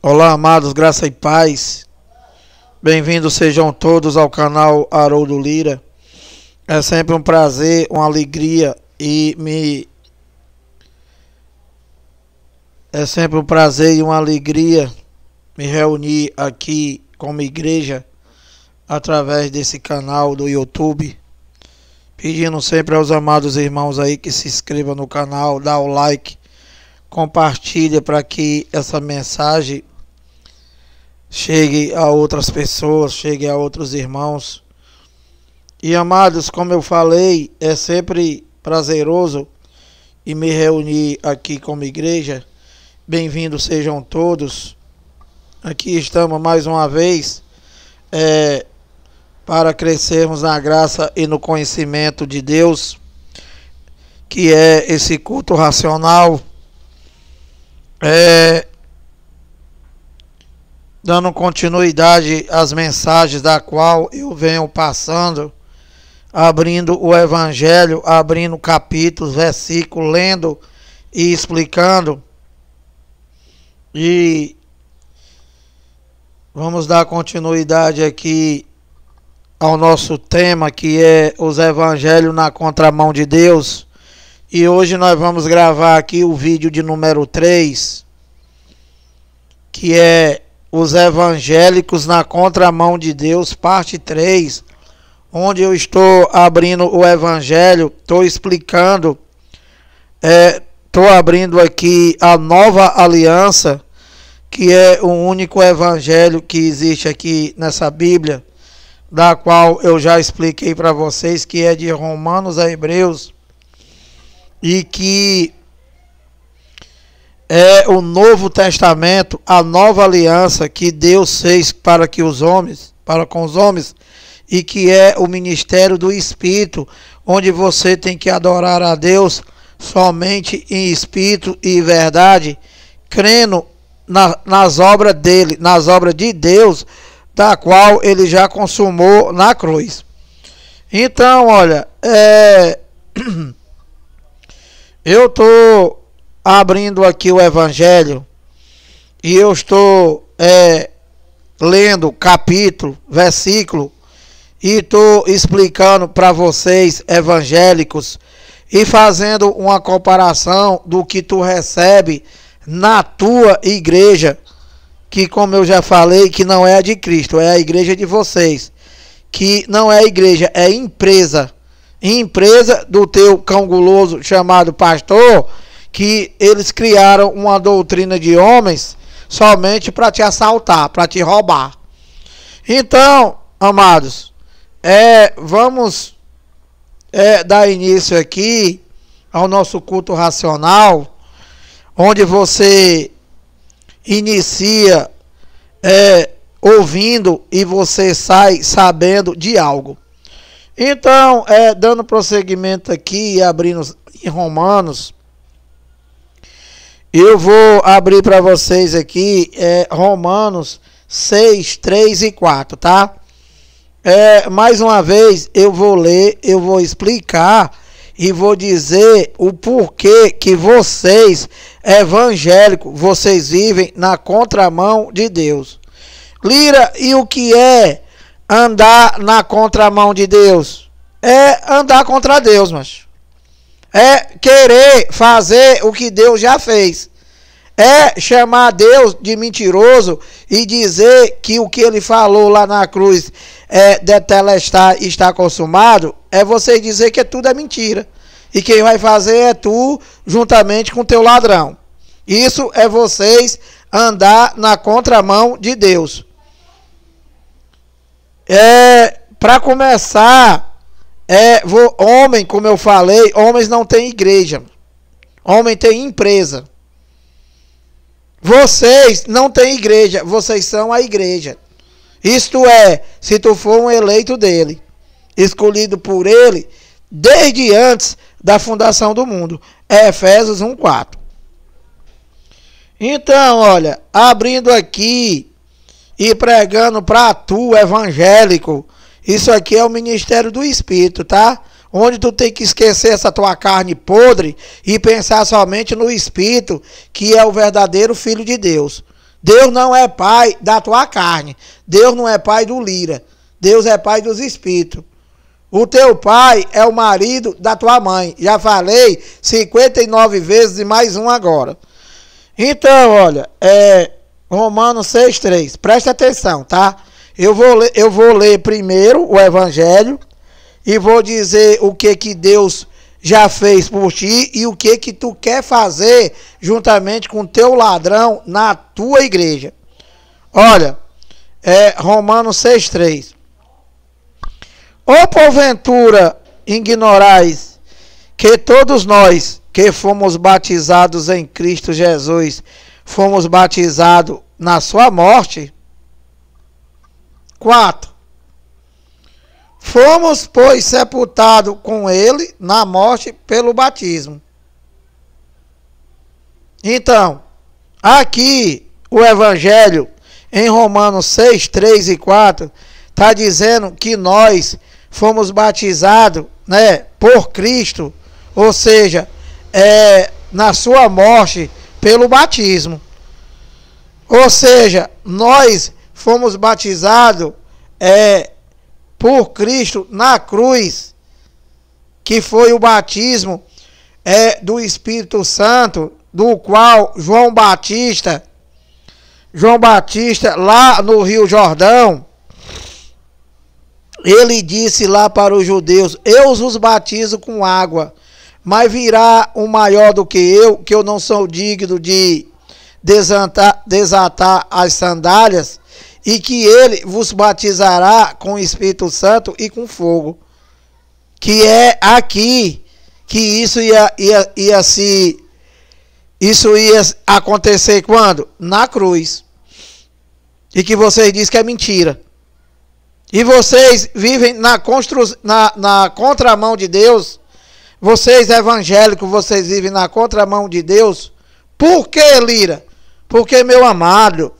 Olá, amados, graça e paz. Bem-vindos sejam todos ao canal Haroldo Lira. É sempre um prazer, uma alegria me reunir aqui como igreja através desse canal do YouTube. Pedindo sempre aos amados irmãos aí que se inscrevam no canal, dá o like, compartilha para que essa mensagem chegue a outras pessoas, chegue a outros irmãos. E amados, como eu falei, é sempre prazeroso e me reunir aqui como igreja. Bem-vindos sejam todos. Aqui estamos mais uma vez para crescermos na graça e no conhecimento de Deus, que é esse culto racional. Dando continuidade às mensagens da qual eu venho passando, abrindo o Evangelho, abrindo capítulos, versículos, lendo e explicando. E vamos dar continuidade aqui ao nosso tema, que é os Evangelhos na contramão de Deus. E hoje nós vamos gravar aqui o vídeo de número 3, que é os evangélicos na contramão de Deus, parte 3, onde eu estou abrindo o evangelho, estou explicando, estou abrindo aqui a nova aliança, que é o único evangelho que existe aqui nessa Bíblia, da qual eu já expliquei para vocês, que é de Romanos a Hebreus, e que é o Novo Testamento, a nova aliança que Deus fez para com os homens, e que é o ministério do Espírito, onde você tem que adorar a Deus somente em espírito e verdade, crendo nas obras dele, nas obras de Deus, da qual ele já consumou na cruz. Então, olha, eu estou abrindo aqui o Evangelho e eu estou lendo capítulo, versículo, e estou explicando para vocês, evangélicos, e fazendo uma comparação do que tu recebe na tua igreja, que, como eu já falei, que não é a de Cristo, é a igreja de vocês, que não é igreja, é empresa do teu cão guloso chamado pastor, que eles criaram uma doutrina de homens somente para te assaltar, para te roubar. Então, amados, vamos dar início aqui ao nosso culto racional, onde você inicia ouvindo e você sai sabendo de algo. Então, dando prosseguimento aqui e abrindo em Romanos, eu vou abrir para vocês aqui Romanos 6, 3 e 4, tá? Mais uma vez eu vou ler, eu vou explicar e vou dizer o porquê que vocês, evangélicos, vocês vivem na contramão de Deus. Lira, e o que é andar na contramão de Deus? É andar contra Deus, macho. É querer fazer o que Deus já fez. É chamar Deus de mentiroso e dizer que o que ele falou lá na cruz detelestar e está consumado. É você dizer que tudo é mentira. E quem vai fazer é tu, juntamente com teu ladrão. Isso é vocês andar na contramão de Deus. Para começar, homem, como eu falei, homens não têm igreja. Homem tem empresa. Vocês não têm igreja, vocês são a igreja. Isto é, se tu for um eleito dele, escolhido por ele, desde antes da fundação do mundo. Efésios 1:4. Então, olha, abrindo aqui e pregando para tu, evangélico, isso aqui é o ministério do Espírito, tá? onde tu tem que esquecer essa tua carne podre e pensar somente no Espírito, que é o verdadeiro Filho de Deus. Deus não é pai da tua carne. Deus não é pai do Lira. Deus é pai dos espíritos. O teu pai é o marido da tua mãe. Já falei 59 vezes e mais um agora. Então, olha, Romanos 6,3. Presta atenção, tá? Eu vou ler primeiro o Evangelho e vou dizer o que Deus já fez por ti e o que tu quer fazer juntamente com o teu ladrão na tua igreja. Olha, Romanos 6,3. Ou porventura ignorais que todos nós que fomos batizados em Cristo Jesus, fomos batizados na sua morte? 4. Fomos, pois, sepultados com ele na morte pelo batismo. Então, aqui o Evangelho, em Romanos 6, 3 e 4, está dizendo que nós fomos batizados, né, por Cristo, ou seja, na sua morte pelo batismo. Ou seja, nós fomos batizados por Cristo na cruz, que foi o batismo do Espírito Santo, do qual João Batista, lá no Rio Jordão, ele disse lá para os judeus: eu os batizo com água, mas virá um maior do que eu não sou digno de desatar as sandálias, e que ele vos batizará com o Espírito Santo e com fogo. Que é aqui que isso ia acontecer quando? Na cruz. E que vocês dizem que é mentira. E vocês vivem na contramão de Deus. Vocês evangélicos, vocês vivem na contramão de Deus. Por que, Lira? Porque, meu amado,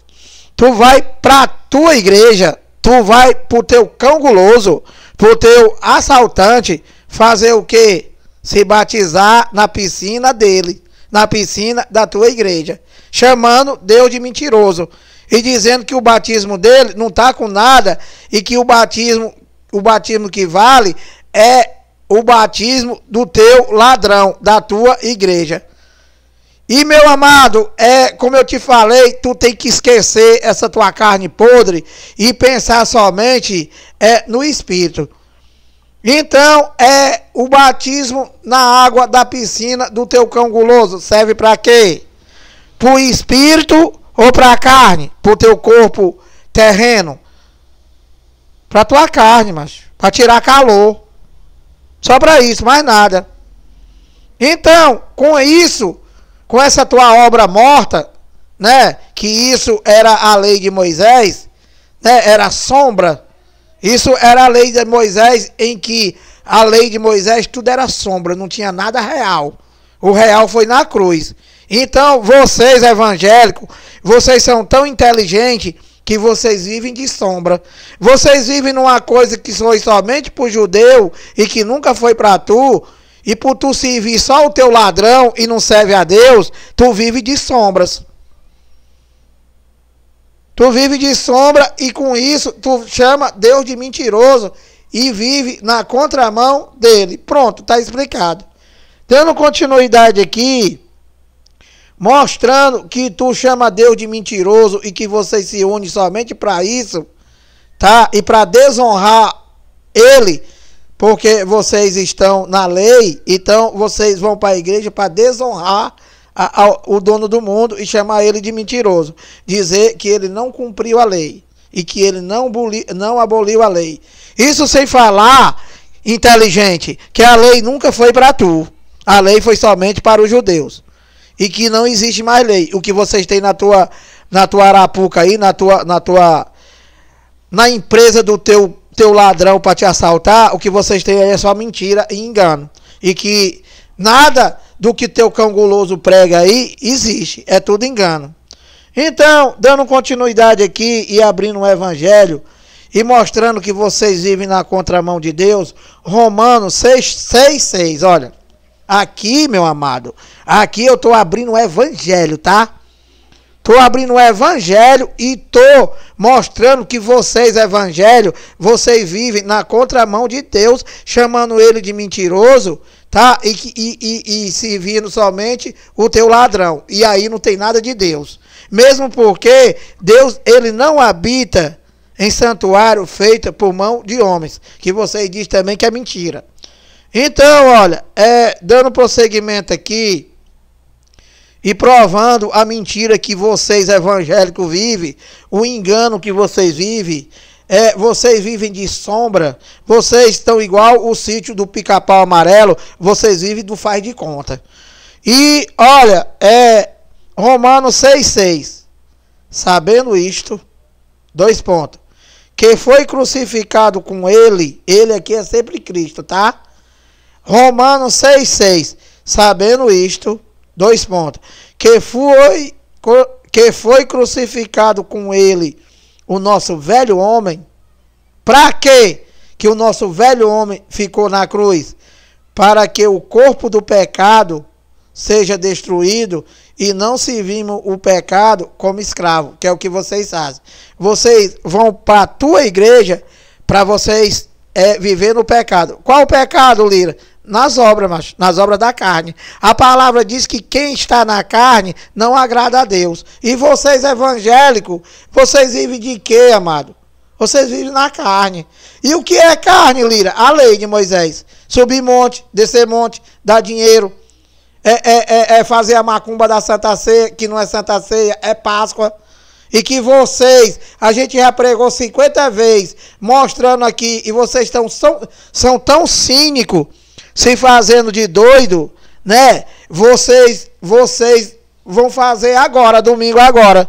tu vai para tua igreja, tu vai pro teu cão guloso, pro teu assaltante, fazer o quê? Se batizar na piscina dele, na piscina da tua igreja, chamando Deus de mentiroso e dizendo que o batismo dele não tá com nada e que o batismo que vale é o batismo do teu ladrão, da tua igreja. E, meu amado, como eu te falei, tu tem que esquecer essa tua carne podre e pensar somente no Espírito. Então, o batismo na água da piscina do teu cão guloso serve para quê? Para o Espírito ou para a carne? Para o teu corpo terreno? Para a tua carne, macho. Para tirar calor. Só para isso, mais nada. Então, com isso, com essa tua obra morta, né, que isso era a lei de Moisés, né, era sombra. Isso era a lei de Moisés, em que a lei de Moisés tudo era sombra, não tinha nada real. O real foi na cruz. Então, vocês evangélicos, vocês são tão inteligentes que vocês vivem de sombra. Vocês vivem numa coisa que foi somente para o judeu e que nunca foi para tu. E por tu servir só o teu ladrão e não serve a Deus, tu vive de sombras. Tu vive de sombra e com isso tu chama Deus de mentiroso e vive na contramão dele. Pronto, está explicado. Dando continuidade aqui, mostrando que tu chama Deus de mentiroso e que vocês se unem somente para isso, tá? E para desonrar ele, porque vocês estão na lei, então vocês vão para a igreja para desonrar o dono do mundo e chamar ele de mentiroso. Dizer que ele não cumpriu a lei e que ele não aboliu a lei. Isso sem falar, inteligente, que a lei nunca foi para tu. A lei foi somente para os judeus. E que não existe mais lei. O que vocês têm na tua arapuca aí, na empresa do teu ladrão para te assaltar, o que vocês têm aí é só mentira e engano. E que nada do que teu cão guloso prega aí existe. É tudo engano. Então, dando continuidade aqui e abrindo o evangelho e mostrando que vocês vivem na contramão de Deus, Romanos 6, olha. Aqui, meu amado, aqui eu estou abrindo o evangelho, tá? Estou abrindo o evangelho e estou mostrando que vocês, evangelho, vocês vivem na contramão de Deus, chamando ele de mentiroso, tá? E servindo somente o teu ladrão. E aí não tem nada de Deus. Mesmo porque Deus, ele não habita em santuário feito por mão de homens, que vocês dizem também que é mentira. Então, olha, dando prosseguimento aqui e provando a mentira que vocês evangélicos vivem, o engano que vocês vivem, vocês vivem de sombra, vocês estão igual o sítio do Pica-Pau Amarelo, vocês vivem do faz de conta. E, olha, Romanos 6,6, sabendo isto, 2 pontos, que foi crucificado com ele aqui é sempre Cristo, tá? Romanos 6,6, sabendo isto, 2 pontos, que foi crucificado com ele o nosso velho homem. Para quê que o nosso velho homem ficou na cruz? Para que o corpo do pecado seja destruído e não servimos o pecado como escravo, que é o que vocês fazem. Vocês vão para a tua igreja para vocês viver no pecado. Qual o pecado, Lira? Nas obras, macho, nas obras da carne. A palavra diz que quem está na carne não agrada a Deus. E vocês evangélicos, vocês vivem de quê, amado? Vocês vivem na carne. E o que é carne, Lira? A lei de Moisés. Subir monte, descer monte, dar dinheiro. Fazer a macumba da Santa Ceia, que não é Santa Ceia, é Páscoa. E que vocês, a gente já pregou 50 vezes, mostrando aqui, e vocês são tão cínicos, se fazendo de doido, né? Vocês vão fazer agora, domingo agora.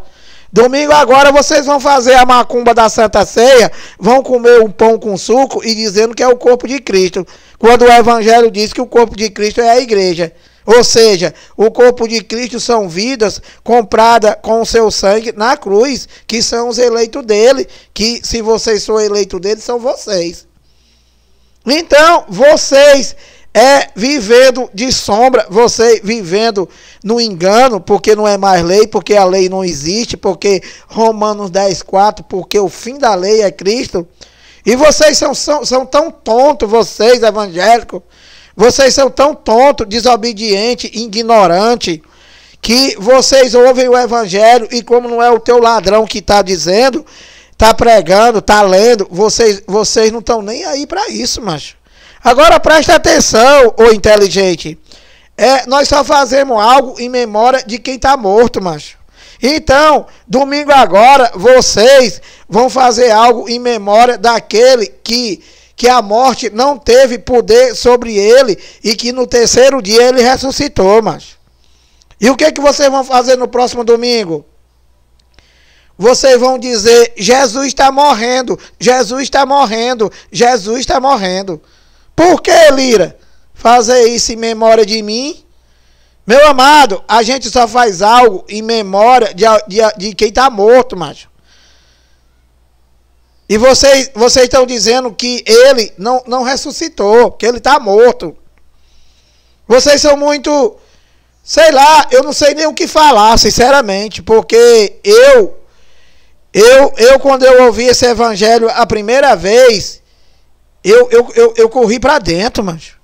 Domingo agora vocês vão fazer a macumba da Santa Ceia, vão comer um pão com suco e dizendo que é o corpo de Cristo. Quando o Evangelho diz que o corpo de Cristo é a igreja. Ou seja, o corpo de Cristo são vidas compradas com o seu sangue na cruz, que são os eleitos dele, que se vocês são eleitos dele, são vocês. Então, vocês vivendo de sombra, você vivendo no engano, porque não é mais lei, porque a lei não existe, porque Romanos 10,4, porque o fim da lei é Cristo. E vocês são tão tontos, vocês evangélicos, vocês são tão tontos, desobedientes, ignorantes, que vocês ouvem o evangelho e como não é o teu ladrão que está dizendo, está pregando, está lendo, vocês não estão nem aí para isso, macho. Agora presta atenção, ô inteligente. Nós só fazemos algo em memória de quem está morto, macho. Então, domingo agora, vocês vão fazer algo em memória daquele que a morte não teve poder sobre ele e que no terceiro dia ele ressuscitou, macho. E o que vocês vão fazer no próximo domingo? Vocês vão dizer, Jesus está morrendo, Jesus está morrendo, Jesus está morrendo. Por que, Lira? Fazer isso em memória de mim? Meu amado, a gente só faz algo em memória de quem está morto, macho. E vocês estão dizendo que ele não ressuscitou, que ele está morto. Vocês são muito, sei lá, eu não sei nem o que falar, sinceramente, porque eu quando eu ouvi esse evangelho a primeira vez, eu corri para dentro, macho.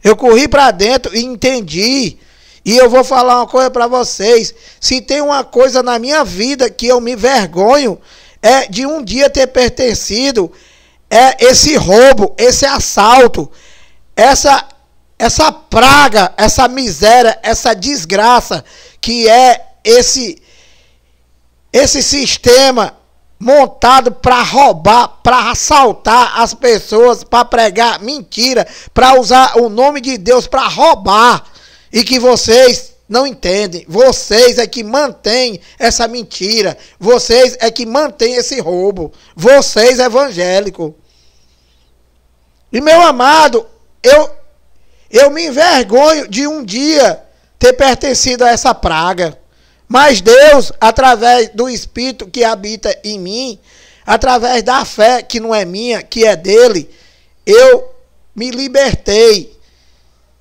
Eu corri para dentro e entendi. E eu vou falar uma coisa para vocês. Se tem uma coisa na minha vida que eu me vergonho, é de um dia ter pertencido esse roubo, esse assalto, essa praga, essa miséria, essa desgraça que é esse sistema montado para roubar, para assaltar as pessoas, para pregar mentira, para usar o nome de Deus para roubar. E que vocês não entendem. Vocês é que mantêm essa mentira. Vocês é que mantêm esse roubo. Vocês evangélicos. E meu amado, eu me envergonho de um dia ter pertencido a essa praga. Mas Deus, através do Espírito que habita em mim, através da fé que não é minha, que é dele, eu me libertei.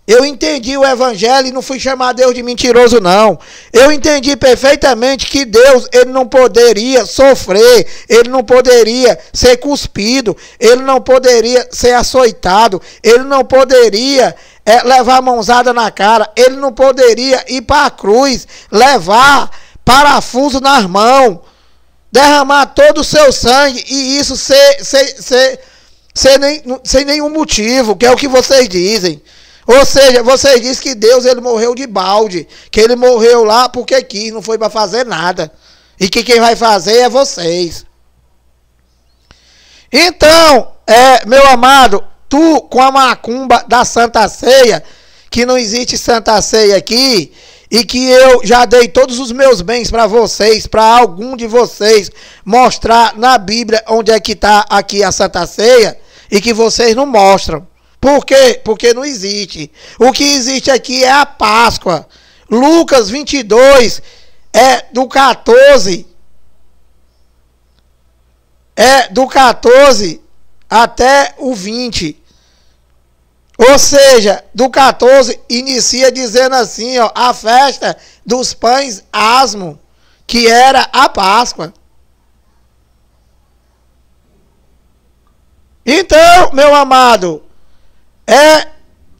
Eu entendi o evangelho e não fui chamar Deus de mentiroso, não. Eu entendi perfeitamente que Deus, ele não poderia sofrer, ele não poderia ser cuspido, ele não poderia ser açoitado, ele não poderia levar a mãozada na cara, ele não poderia ir para a cruz, levar parafuso nas mãos, derramar todo o seu sangue e isso sem nenhum motivo, que é o que vocês dizem. Ou seja, vocês dizem que Deus ele morreu de balde, que ele morreu lá porque quis, não foi para fazer nada. E que quem vai fazer é vocês. Então, meu amado, tu com a macumba da Santa Ceia, que não existe Santa Ceia aqui, e que eu já dei todos os meus bens para vocês, para algum de vocês mostrar na Bíblia onde é que está aqui a Santa Ceia, e que vocês não mostram. Por quê? Porque não existe. O que existe aqui é a Páscoa. Lucas 22, do 14. Do 14 até o 20. Ou seja, do 14 inicia dizendo assim, ó, a festa dos pães asmo, que era a Páscoa. Então, meu amado,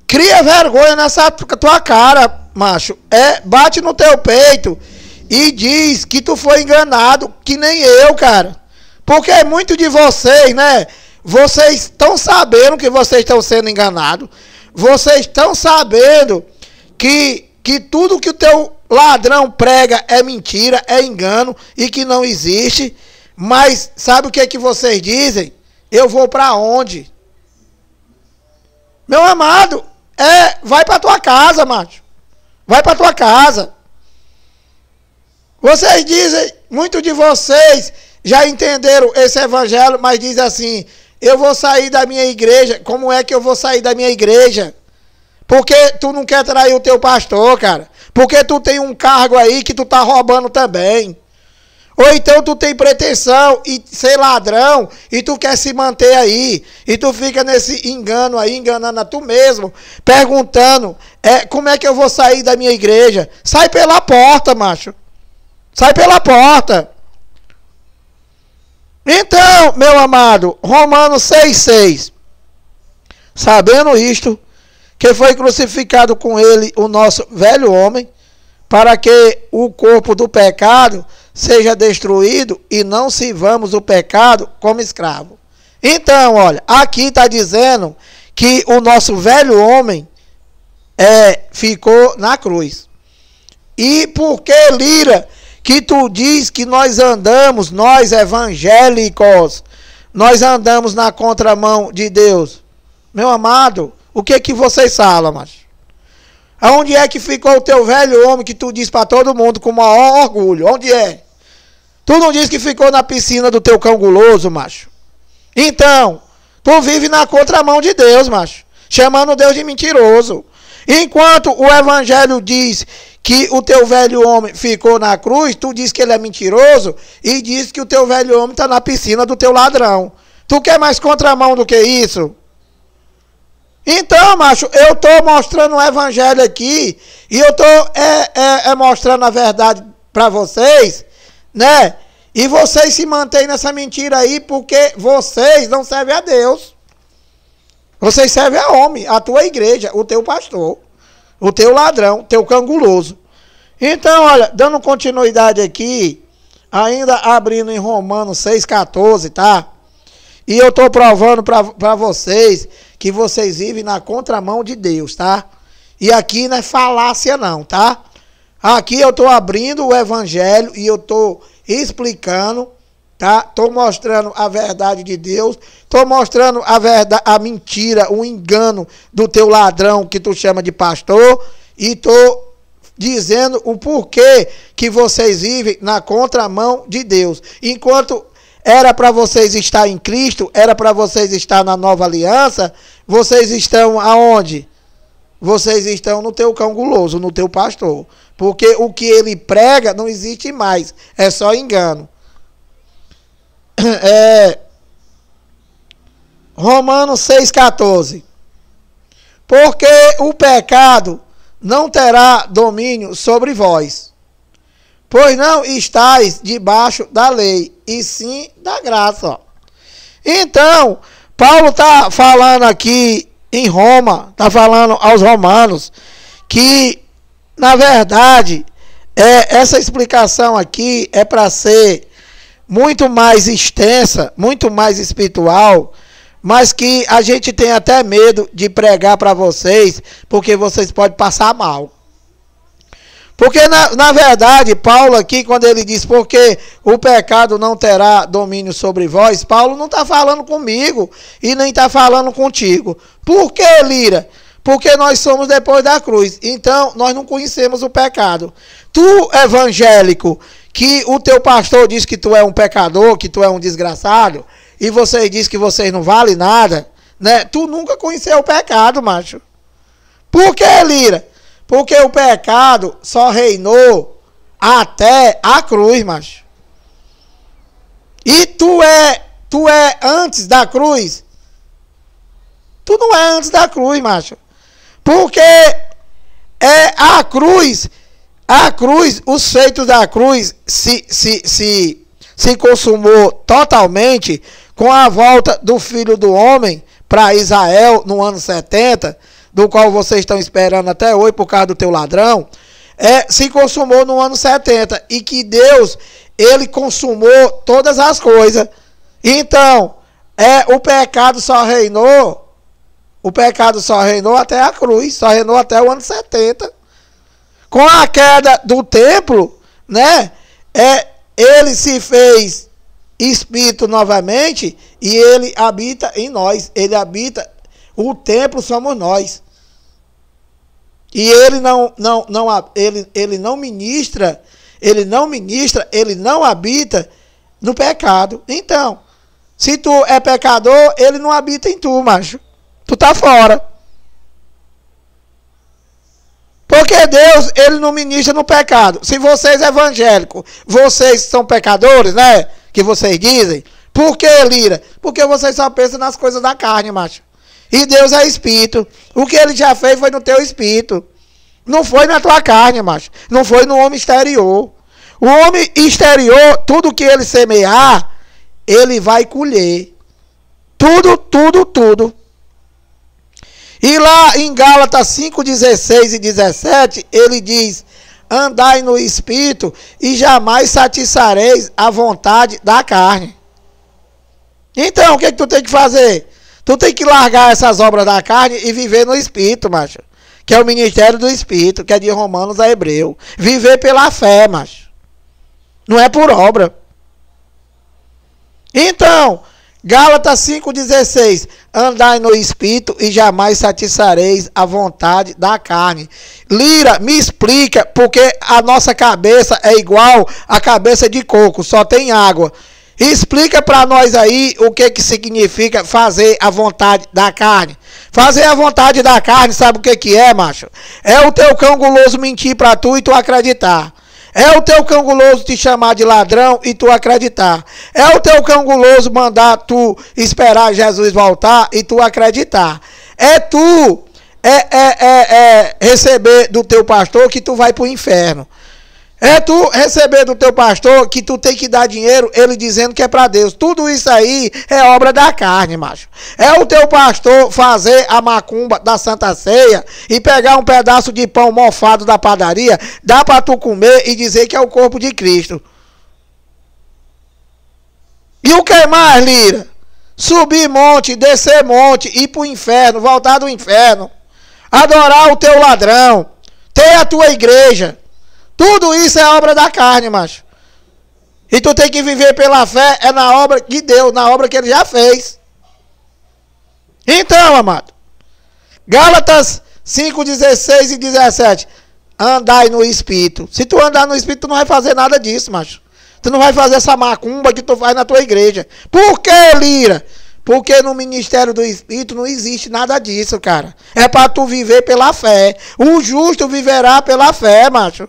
cria vergonha nessa tua cara, macho. Bate no teu peito e diz que tu foi enganado, que nem eu, cara. Porque muito de vocês, né? Vocês estão sabendo que vocês estão sendo enganados. Vocês estão sabendo que tudo que o teu ladrão prega é mentira, é engano e que não existe. Mas sabe o que vocês dizem? Eu vou para onde? Meu amado, vai para tua casa, macho. Vai para tua casa. Vocês dizem, muitos de vocês já entenderam esse evangelho, mas dizem assim, eu vou sair da minha igreja. Como é que eu vou sair da minha igreja? Porque tu não quer trair o teu pastor, cara. Porque tu tem um cargo aí que tu tá roubando também. Ou então tu tem pretensão e ser ladrão e tu quer se manter aí. E tu fica nesse engano aí, enganando a tu mesmo, perguntando, como é que eu vou sair da minha igreja? Sai pela porta, macho. Sai pela porta. Então, meu amado, Romanos 6,6. Sabendo isto, que foi crucificado com ele o nosso velho homem, para que o corpo do pecado seja destruído e não sirvamos o pecado como escravo. Então, olha, aqui está dizendo que o nosso velho homem ficou na cruz. E por que, Lira, que tu diz que nós andamos, nós evangélicos, nós andamos na contramão de Deus? Meu amado, o que vocês falam, macho? Aonde é que ficou o teu velho homem que tu diz para todo mundo com o maior orgulho? Onde é? Tu não diz que ficou na piscina do teu cão guloso, macho? Então, tu vive na contramão de Deus, macho. Chamando Deus de mentiroso. Enquanto o evangelho diz que o teu velho homem ficou na cruz, tu diz que ele é mentiroso e diz que o teu velho homem está na piscina do teu ladrão. Tu quer mais contramão do que isso? Então, macho, eu estou mostrando o evangelho aqui e eu estou mostrando a verdade para vocês, né? E vocês se mantêm nessa mentira aí porque vocês não servem a Deus. Vocês servem a homem, a tua igreja, o teu pastor, o teu ladrão, o teu canguloso. Então, olha, dando continuidade aqui, ainda abrindo em Romanos 6,14, tá? E eu estou provando para vocês que vocês vivem na contramão de Deus, tá? E aqui não é falácia não, tá? Aqui eu estou abrindo o evangelho e eu estou explicando, tá? Estou mostrando a verdade de Deus, estou mostrando a mentira, o engano do teu ladrão que tu chama de pastor e estou dizendo o porquê que vocês vivem na contramão de Deus. Enquanto era para vocês estar em Cristo, era para vocês estar na nova aliança, vocês estão aonde? Vocês estão no teu cão guloso, no teu pastor. Porque o que ele prega não existe mais, é só engano. Romanos 6,14. porque o pecado não terá domínio sobre vós, pois não estáis debaixo da lei, e sim da graça. Ó. Então, Paulo está falando aqui em Roma, está falando aos romanos, que, na verdade, essa explicação aqui é para ser muito mais extensa, muito mais espiritual, mas que a gente tem até medo de pregar para vocês, porque vocês podem passar mal. Porque, na verdade, Paulo aqui, quando ele diz, porque o pecado não terá domínio sobre vós, Paulo não está falando comigo e nem está falando contigo. Por que, Lira? Porque nós somos depois da cruz. Então, nós não conhecemos o pecado. Tu, evangélico, que o teu pastor diz que tu é um pecador, que tu é um desgraçado, e você diz que vocês não valem nada, né? Tu nunca conheceu o pecado, macho. Por que, Lira? Porque o pecado só reinou até a cruz, macho. E tu é antes da cruz. Tu não é antes da cruz, macho. Porque a cruz, os feitos da cruz se consumou totalmente com a volta do Filho do Homem para Israel no ano 70, do qual vocês estão esperando até hoje por causa do teu ladrão, se consumou no ano 70, e que Deus, ele consumou todas as coisas. Então, o pecado só reinou até a cruz, só reinou até o ano 70. Com a queda do templo, né, ele se fez espírito novamente, e ele habita em nós, o templo somos nós. E ele ele não ministra, ele não habita no pecado. Então, se tu é pecador, ele não habita em tu, macho. Tu tá fora. Porque Deus, ele não ministra no pecado. Se vocês evangélicos, vocês são pecadores, né? Que vocês dizem. Por que, Lira? Porque vocês só pensam nas coisas da carne, macho. E Deus é espírito. O que ele já fez foi no teu espírito. Não foi na tua carne, macho. Não foi no homem exterior. O homem exterior, tudo que ele semear, ele vai colher. Tudo. E lá em Gálatas 5, 16 e 17, ele diz: andai no espírito e jamais satisfareis a vontade da carne. Então, o que tu tem que fazer? Tu tem que largar essas obras da carne e viver no espírito, macho. Que é o ministério do espírito, que é de Romanos a Hebreu. Viver pela fé, macho. Não é por obra. Então, Gálatas 5,16. Andai no espírito e jamais satisfareis a vontade da carne. Lira, me explica, porque a nossa cabeça é igual à cabeça de coco, só tem água. Explica para nós aí o que significa fazer a vontade da carne. Fazer a vontade da carne, sabe o que é, macho? É o teu cão guloso mentir para tu e tu acreditar. É o teu cão guloso te chamar de ladrão e tu acreditar. É o teu cão guloso mandar tu esperar Jesus voltar e tu acreditar. É tu receber do teu pastor que tu vai pro inferno. É tu receber do teu pastor que tu tem que dar dinheiro, ele dizendo que é para Deus. Tudo isso aí é obra da carne, macho. É o teu pastor fazer a macumba da Santa Ceia e pegar um pedaço de pão mofado da padaria, dar para tu comer e dizer que é o corpo de Cristo. E o que mais, Lira? Subir monte, descer monte, ir pro inferno, voltar do inferno, adorar o teu ladrão, ter a tua igreja. Tudo isso é obra da carne, macho. E tu tem que viver pela fé, é na obra de Deus, na obra que ele já fez. Então, amado, Gálatas 5, 16 e 17. Andai no espírito. Se tu andar no espírito, tu não vai fazer nada disso, macho. Tu não vai fazer essa macumba que tu faz na tua igreja. Por que, Lira? Porque no ministério do espírito não existe nada disso, cara. É para tu viver pela fé. O justo viverá pela fé, macho.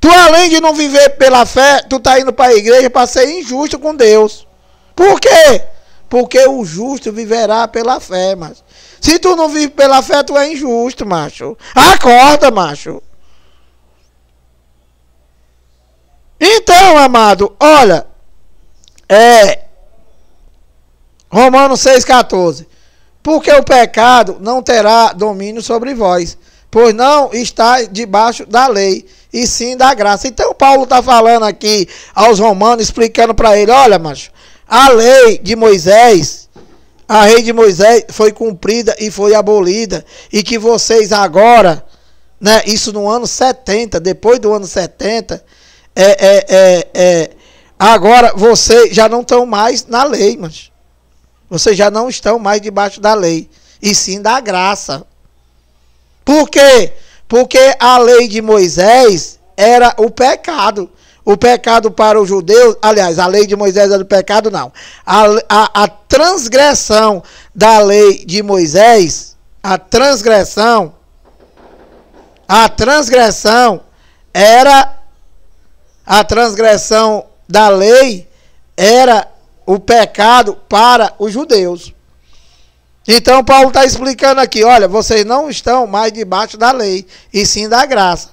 Tu, além de não viver pela fé, tu tá indo para a igreja para ser injusto com Deus. Por quê? Porque o justo viverá pela fé, macho. Se tu não vive pela fé, tu é injusto, macho. Acorda, macho. Então, amado, olha, Romanos 6,14. Porque o pecado não terá domínio sobre vós, pois não está debaixo da lei, e sim da graça. Então Paulo está falando aqui aos romanos, explicando para ele, olha, macho, a lei de Moisés foi cumprida e foi abolida, e que vocês agora, né, isso no ano 70, depois do ano 70, agora vocês já não estão mais na lei, macho. Vocês já não estão mais debaixo da lei, e sim da graça. Por quê? Porque a lei de Moisés era o pecado. O pecado para os judeus, aliás, a lei de Moisés era o pecado, não. A transgressão da lei de Moisés, a transgressão da lei era o pecado para os judeus. Então Paulo está explicando aqui, olha, vocês não estão mais debaixo da lei, e sim da graça.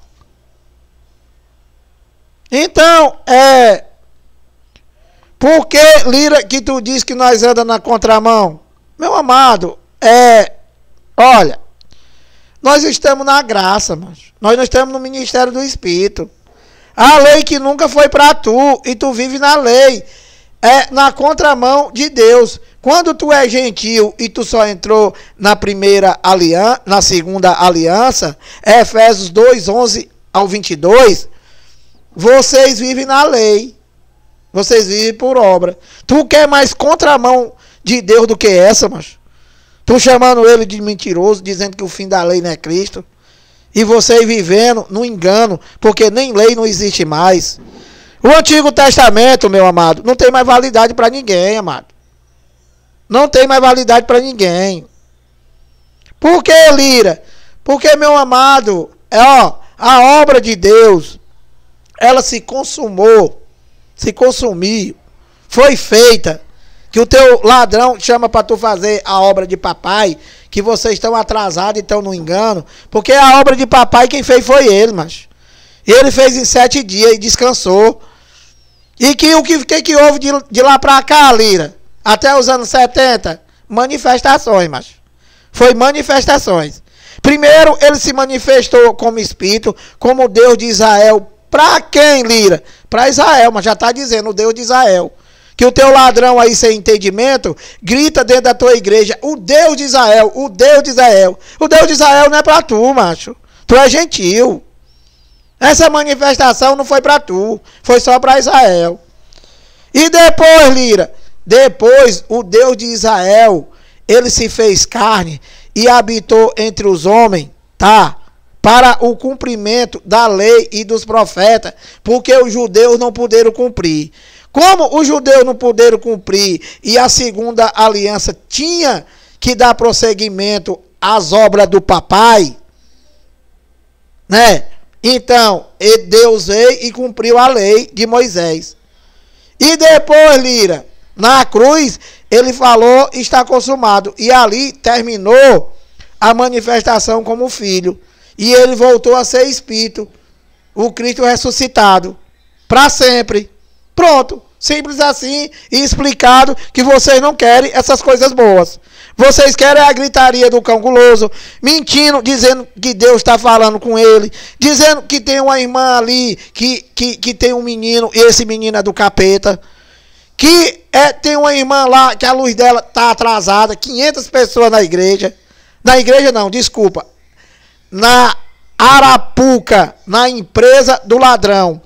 Então, por que, Lira, que tu diz que nós andamos na contramão? Meu amado, olha, nós estamos na graça, mas nós não estamos no ministério do Espírito. A lei que nunca foi para tu, e tu vive na lei, na contramão de Deus. Quando tu é gentil e tu só entrou na primeira aliança, na segunda aliança, Efésios 2:11 ao 22, vocês vivem na lei. Vocês vivem por obra. Tu quer mais contramão de Deus do que essa, macho? Tu chamando ele de mentiroso, dizendo que o fim da lei não é Cristo. E você vivendo no engano, porque nem lei não existe mais. O Antigo Testamento, meu amado, não tem mais validade para ninguém, amado. Não tem mais validade para ninguém. Por que, Lira? Porque, meu amado, a obra de Deus, ela se consumiu, foi feita, que o teu ladrão chama para tu fazer a obra de papai, que vocês estão atrasados e estão no engano, porque a obra de papai quem fez foi ele, macho. Ele fez em 7 dias e descansou. E o que houve de lá para cá, Lira? Até os anos 70? Manifestações, macho. Foi manifestações. Primeiro, ele se manifestou como Espírito, como Deus de Israel. Para quem, Lira? Para Israel, mas já está dizendo, o Deus de Israel. Que o teu ladrão aí sem entendimento, grita dentro da tua igreja, o Deus de Israel, o Deus de Israel. O Deus de Israel não é para tu, macho. Tu é gentil. Essa manifestação não foi para tu, foi só para Israel. E depois, Lira, depois o Deus de Israel, ele se fez carne e habitou entre os homens, tá? Para o cumprimento da lei e dos profetas, porque os judeus não puderam cumprir. Como os judeus não puderam cumprir e a segunda aliança tinha que dar prosseguimento às obras do papai, né? Então, Deus veio e cumpriu a lei de Moisés. E depois, Lira, na cruz, ele falou, está consumado. E ali terminou a manifestação como filho. E ele voltou a ser Espírito, o Cristo ressuscitado, para sempre. Pronto, simples assim e explicado que vocês não querem essas coisas boas. Vocês querem a gritaria do cão guloso, mentindo, dizendo que Deus está falando com ele, dizendo que tem uma irmã ali, que tem um menino, e esse menino é do capeta, que tem uma irmã lá, que a luz dela está atrasada, 500 pessoas na igreja não, desculpa, na Arapuca, na empresa do ladrão,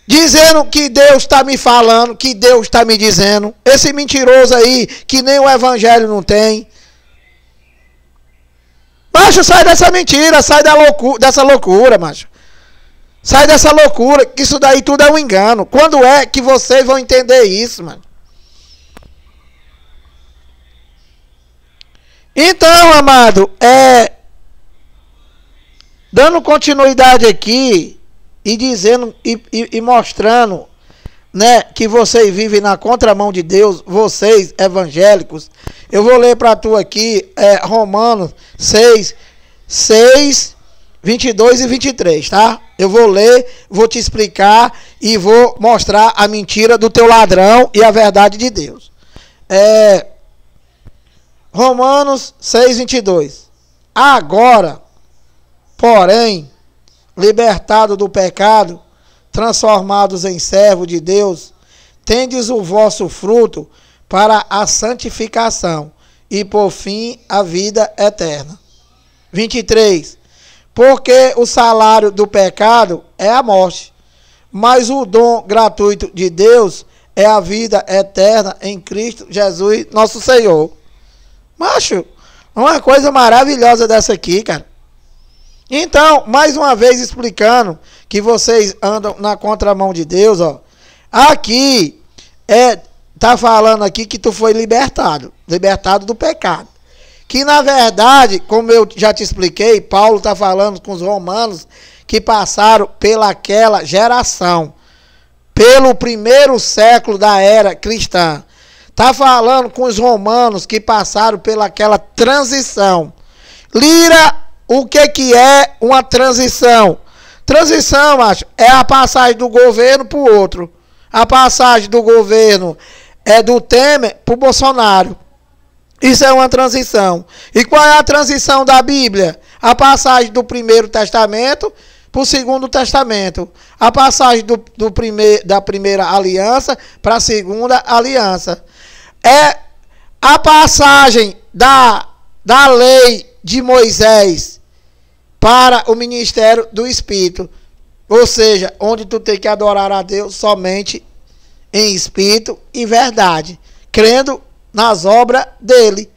dizendo que Deus está me falando, que Deus está me dizendo. Esse mentiroso aí, que nem o evangelho não tem. Macho, sai dessa mentira, sai dessa loucura, macho. Sai dessa loucura, que isso daí tudo é um engano. Quando é que vocês vão entender isso, mano? Então, amado, dando continuidade aqui, e dizendo e mostrando né, que vocês vivem na contramão de Deus, vocês evangélicos, eu vou ler para tu aqui, Romanos 6, 22 e 23, tá? Eu vou ler, vou te explicar e vou mostrar a mentira do teu ladrão e a verdade de Deus. Romanos 6, 22. Agora, porém, libertado do pecado, transformados em servo de Deus, tendes o vosso fruto para a santificação e por fim a vida eterna. 23. Porque o salário do pecado é a morte, mas o dom gratuito de Deus é a vida eterna em Cristo Jesus, nosso Senhor. Macho, uma coisa maravilhosa dessa aqui, cara. Então, mais uma vez explicando que vocês andam na contramão de Deus, ó. Aqui tá falando aqui que tu foi libertado do pecado. Que na verdade, como eu já te expliquei, Paulo está falando com os romanos que passaram pelaquela geração, pelo primeiro século da era cristã. Está falando com os romanos que passaram pelaquela transição. Lira, o que é uma transição? Transição, macho, é a passagem do governo para o outro. A passagem do governo é do Temer para o Bolsonaro. Isso é uma transição. E qual é a transição da Bíblia? A passagem do Primeiro Testamento para o Segundo Testamento. A passagem da primeira aliança para a segunda aliança. É a passagem da lei de Moisés para o ministério do Espírito. Ou seja, onde tu tem que adorar a Deus somente em espírito e verdade, crendo nas obras dele.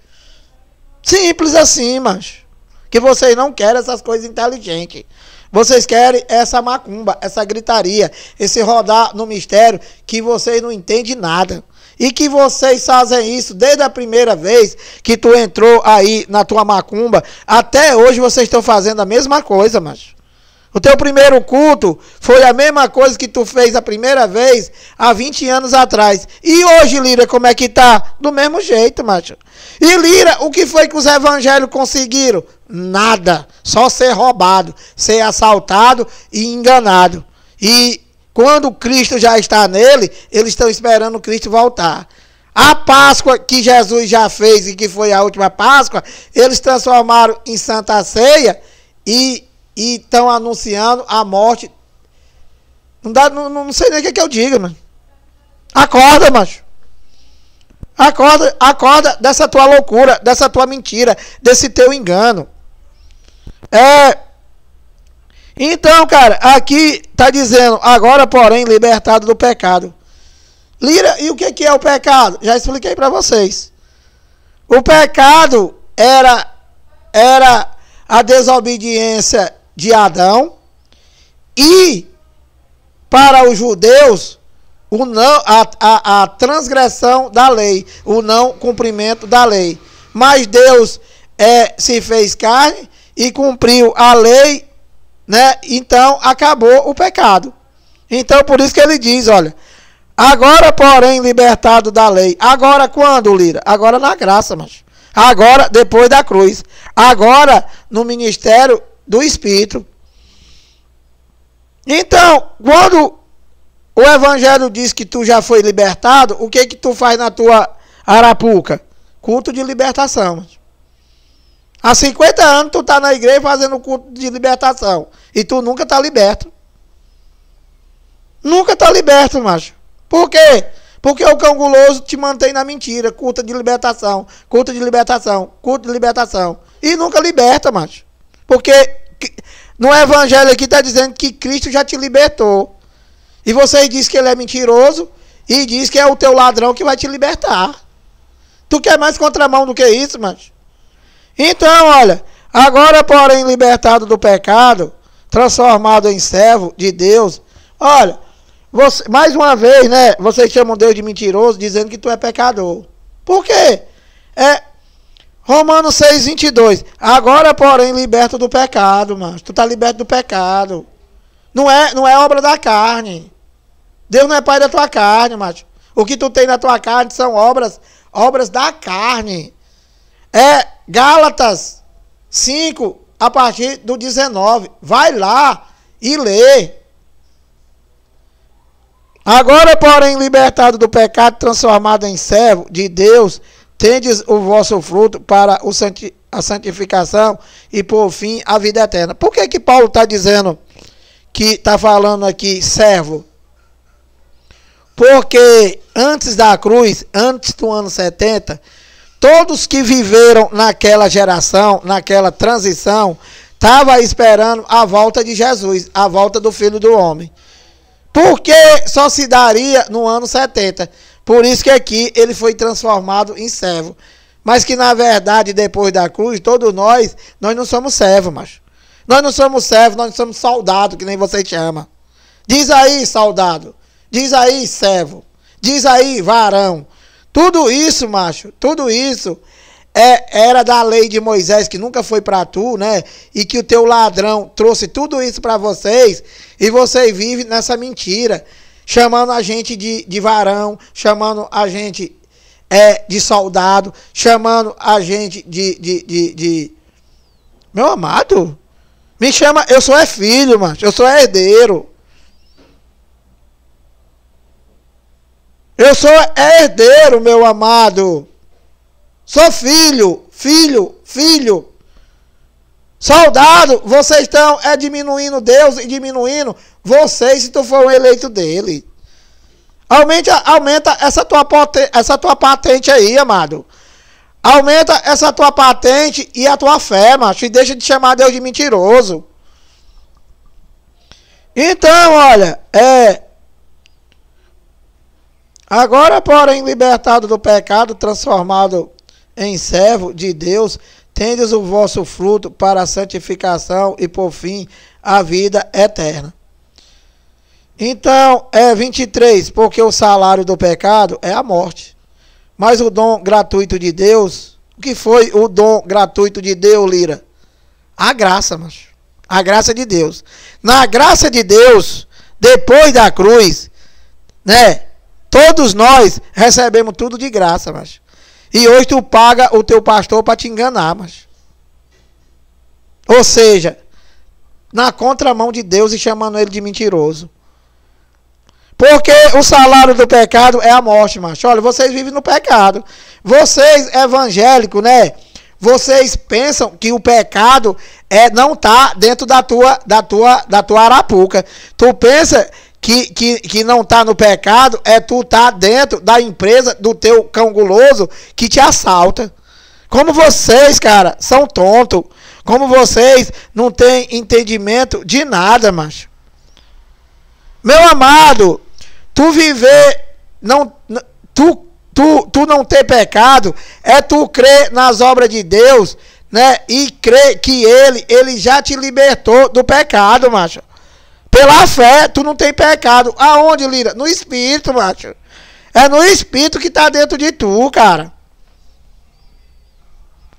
Simples assim, macho. Que vocês não querem essas coisas inteligentes. Vocês querem essa macumba, essa gritaria, esse rodar no mistério que vocês não entendem nada. E que vocês fazem isso desde a primeira vez que tu entrou aí na tua macumba, até hoje vocês estão fazendo a mesma coisa, macho. O teu primeiro culto foi a mesma coisa que tu fez a primeira vez há 20 anos atrás. E hoje, Lira, como é que tá? Do mesmo jeito, macho. E Lira, o que foi que os evangélicos conseguiram? Nada. Só ser roubado, ser assaltado e enganado. E quando Cristo já está nele, eles estão esperando Cristo voltar. A Páscoa que Jesus já fez e que foi a última Páscoa, eles transformaram em Santa Ceia e estão anunciando a morte. Não sei nem o que eu diga, mano. Acorda, macho. Acorda dessa tua loucura, dessa tua mentira, desse teu engano. Então, cara, aqui tá dizendo, agora, porém, libertado do pecado. Lira, e o que é o pecado? Já expliquei para vocês. O pecado era a desobediência de Adão e, para os judeus, a transgressão da lei, o não cumprimento da lei. Mas Deus se fez carne e cumpriu a lei, né? Então acabou o pecado. Então por isso que ele diz, olha, agora porém libertado da lei. Agora quando, Lira? Agora na graça, macho. Agora depois da cruz. Agora no ministério do Espírito. Então, quando o Evangelho diz que tu já foi libertado, o que tu faz na tua arapuca? Culto de libertação. Há 50 anos tu tá na igreja fazendo culto de libertação. E tu nunca tá liberto. Nunca tá liberto, macho. Por quê? Porque o cão guloso te mantém na mentira. Culto de libertação. Culto de libertação. Culto de libertação. E nunca liberta, macho. Porque no Evangelho aqui está dizendo que Cristo já te libertou. E você diz que ele é mentiroso e diz que é o teu ladrão que vai te libertar. Tu quer mais contramão do que isso, macho? Então, olha, agora, porém, libertado do pecado, transformado em servo de Deus, olha, você, mais uma vez, né, vocês chamam Deus de mentiroso, dizendo que tu é pecador. Por quê? Romanos 6, 22. Agora, porém, liberto do pecado, mano. Tu tá liberto do pecado. Não é obra da carne. Deus não é pai da tua carne, macho. O que tu tem na tua carne são obras da carne. É Gálatas 5, a partir do 19. Vai lá e lê. Agora, porém, libertado do pecado, transformado em servo de Deus, tendes o vosso fruto para a santificação e, por fim, a vida eterna. Por que Paulo está dizendo que está falando aqui servo? Porque antes da cruz, antes do ano 70, todos que viveram naquela geração, naquela transição, estavam esperando a volta de Jesus, a volta do Filho do Homem. Porque só se daria no ano 70. Por isso que aqui ele foi transformado em servo. Mas que na verdade, depois da cruz, todos nós não somos servos, macho. Nós não somos servos, nós somos soldados, que nem você chama. Diz aí, soldado. Diz aí, servo. Diz aí, varão. Tudo isso, macho, tudo isso era da lei de Moisés, que nunca foi para tu, né? E que o teu ladrão trouxe tudo isso para vocês, e vocês vivem nessa mentira, chamando a gente de varão, chamando a gente de soldado, chamando a gente de... Meu amado, me chama, eu sou filho, macho, eu sou herdeiro. Eu sou herdeiro, meu amado. Sou filho. Soldado, vocês estão diminuindo Deus e diminuindo vocês se tu for um eleito dele. Aumenta essa tua patente aí, amado. Aumenta essa tua patente e a tua fé, macho. E deixa de chamar Deus de mentiroso. Então, olha, agora, porém, libertado do pecado, transformado em servo de Deus, tendes o vosso fruto para a santificação e, por fim, a vida eterna. Então, 23, porque o salário do pecado é a morte. Mas o dom gratuito de Deus, o que foi o dom gratuito de Deus, Lira? A graça, macho. A graça de Deus. Na graça de Deus, depois da cruz, né? Todos nós recebemos tudo de graça, macho. E hoje tu paga o teu pastor para te enganar, macho. Ou seja, na contramão de Deus e chamando ele de mentiroso. Porque o salário do pecado é a morte, macho. Olha, vocês vivem no pecado. Vocês evangélicos, né? Vocês pensam que o pecado não tá dentro da tua arapuca. Tu pensa que não tá no pecado, tu tá dentro da empresa do teu cão guloso que te assalta. Como vocês, cara, são tontos. Como vocês não têm entendimento de nada, macho. Meu amado, tu viver, tu não ter pecado, tu crer nas obras de Deus, né? E crer que ele já te libertou do pecado, macho. Pela fé, tu não tem pecado. Aonde, Lira? No Espírito, macho. É no Espírito que tá dentro de tu, cara.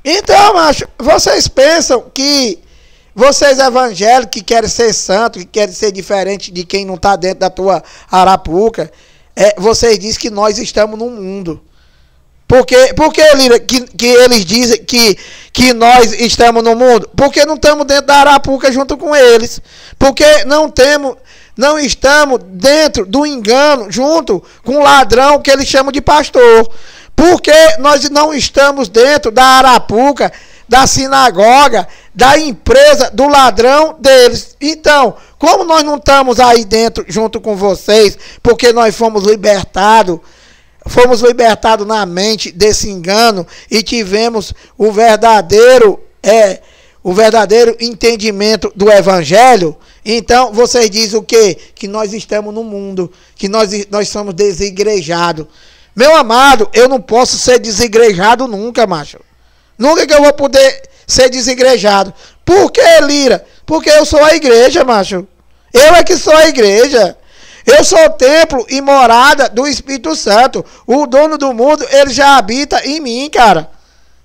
Então, macho, vocês pensam que vocês evangélicos que querem ser santos, que querem ser diferente de quem não tá dentro da tua arapuca, vocês dizem que nós estamos no mundo. Por que, Lira, que eles dizem que nós estamos no mundo? Porque não estamos dentro da arapuca junto com eles. Porque não estamos dentro do engano junto com o ladrão que eles chamam de pastor. Porque nós não estamos dentro da arapuca, da sinagoga, da empresa do ladrão deles. Então, como nós não estamos aí dentro junto com vocês, porque nós fomos libertados na mente desse engano e tivemos o verdadeiro entendimento do evangelho. Então vocês dizem o quê? Que nós estamos no mundo, que nós somos desigrejados. Meu amado, eu não posso ser desigrejado nunca, macho. Nunca que eu vou poder ser desigrejado. Por que, Lira? Porque eu sou a igreja, macho. Eu é que sou a igreja. Eu sou o templo e morada do Espírito Santo. O dono do mundo, ele já habita em mim, cara.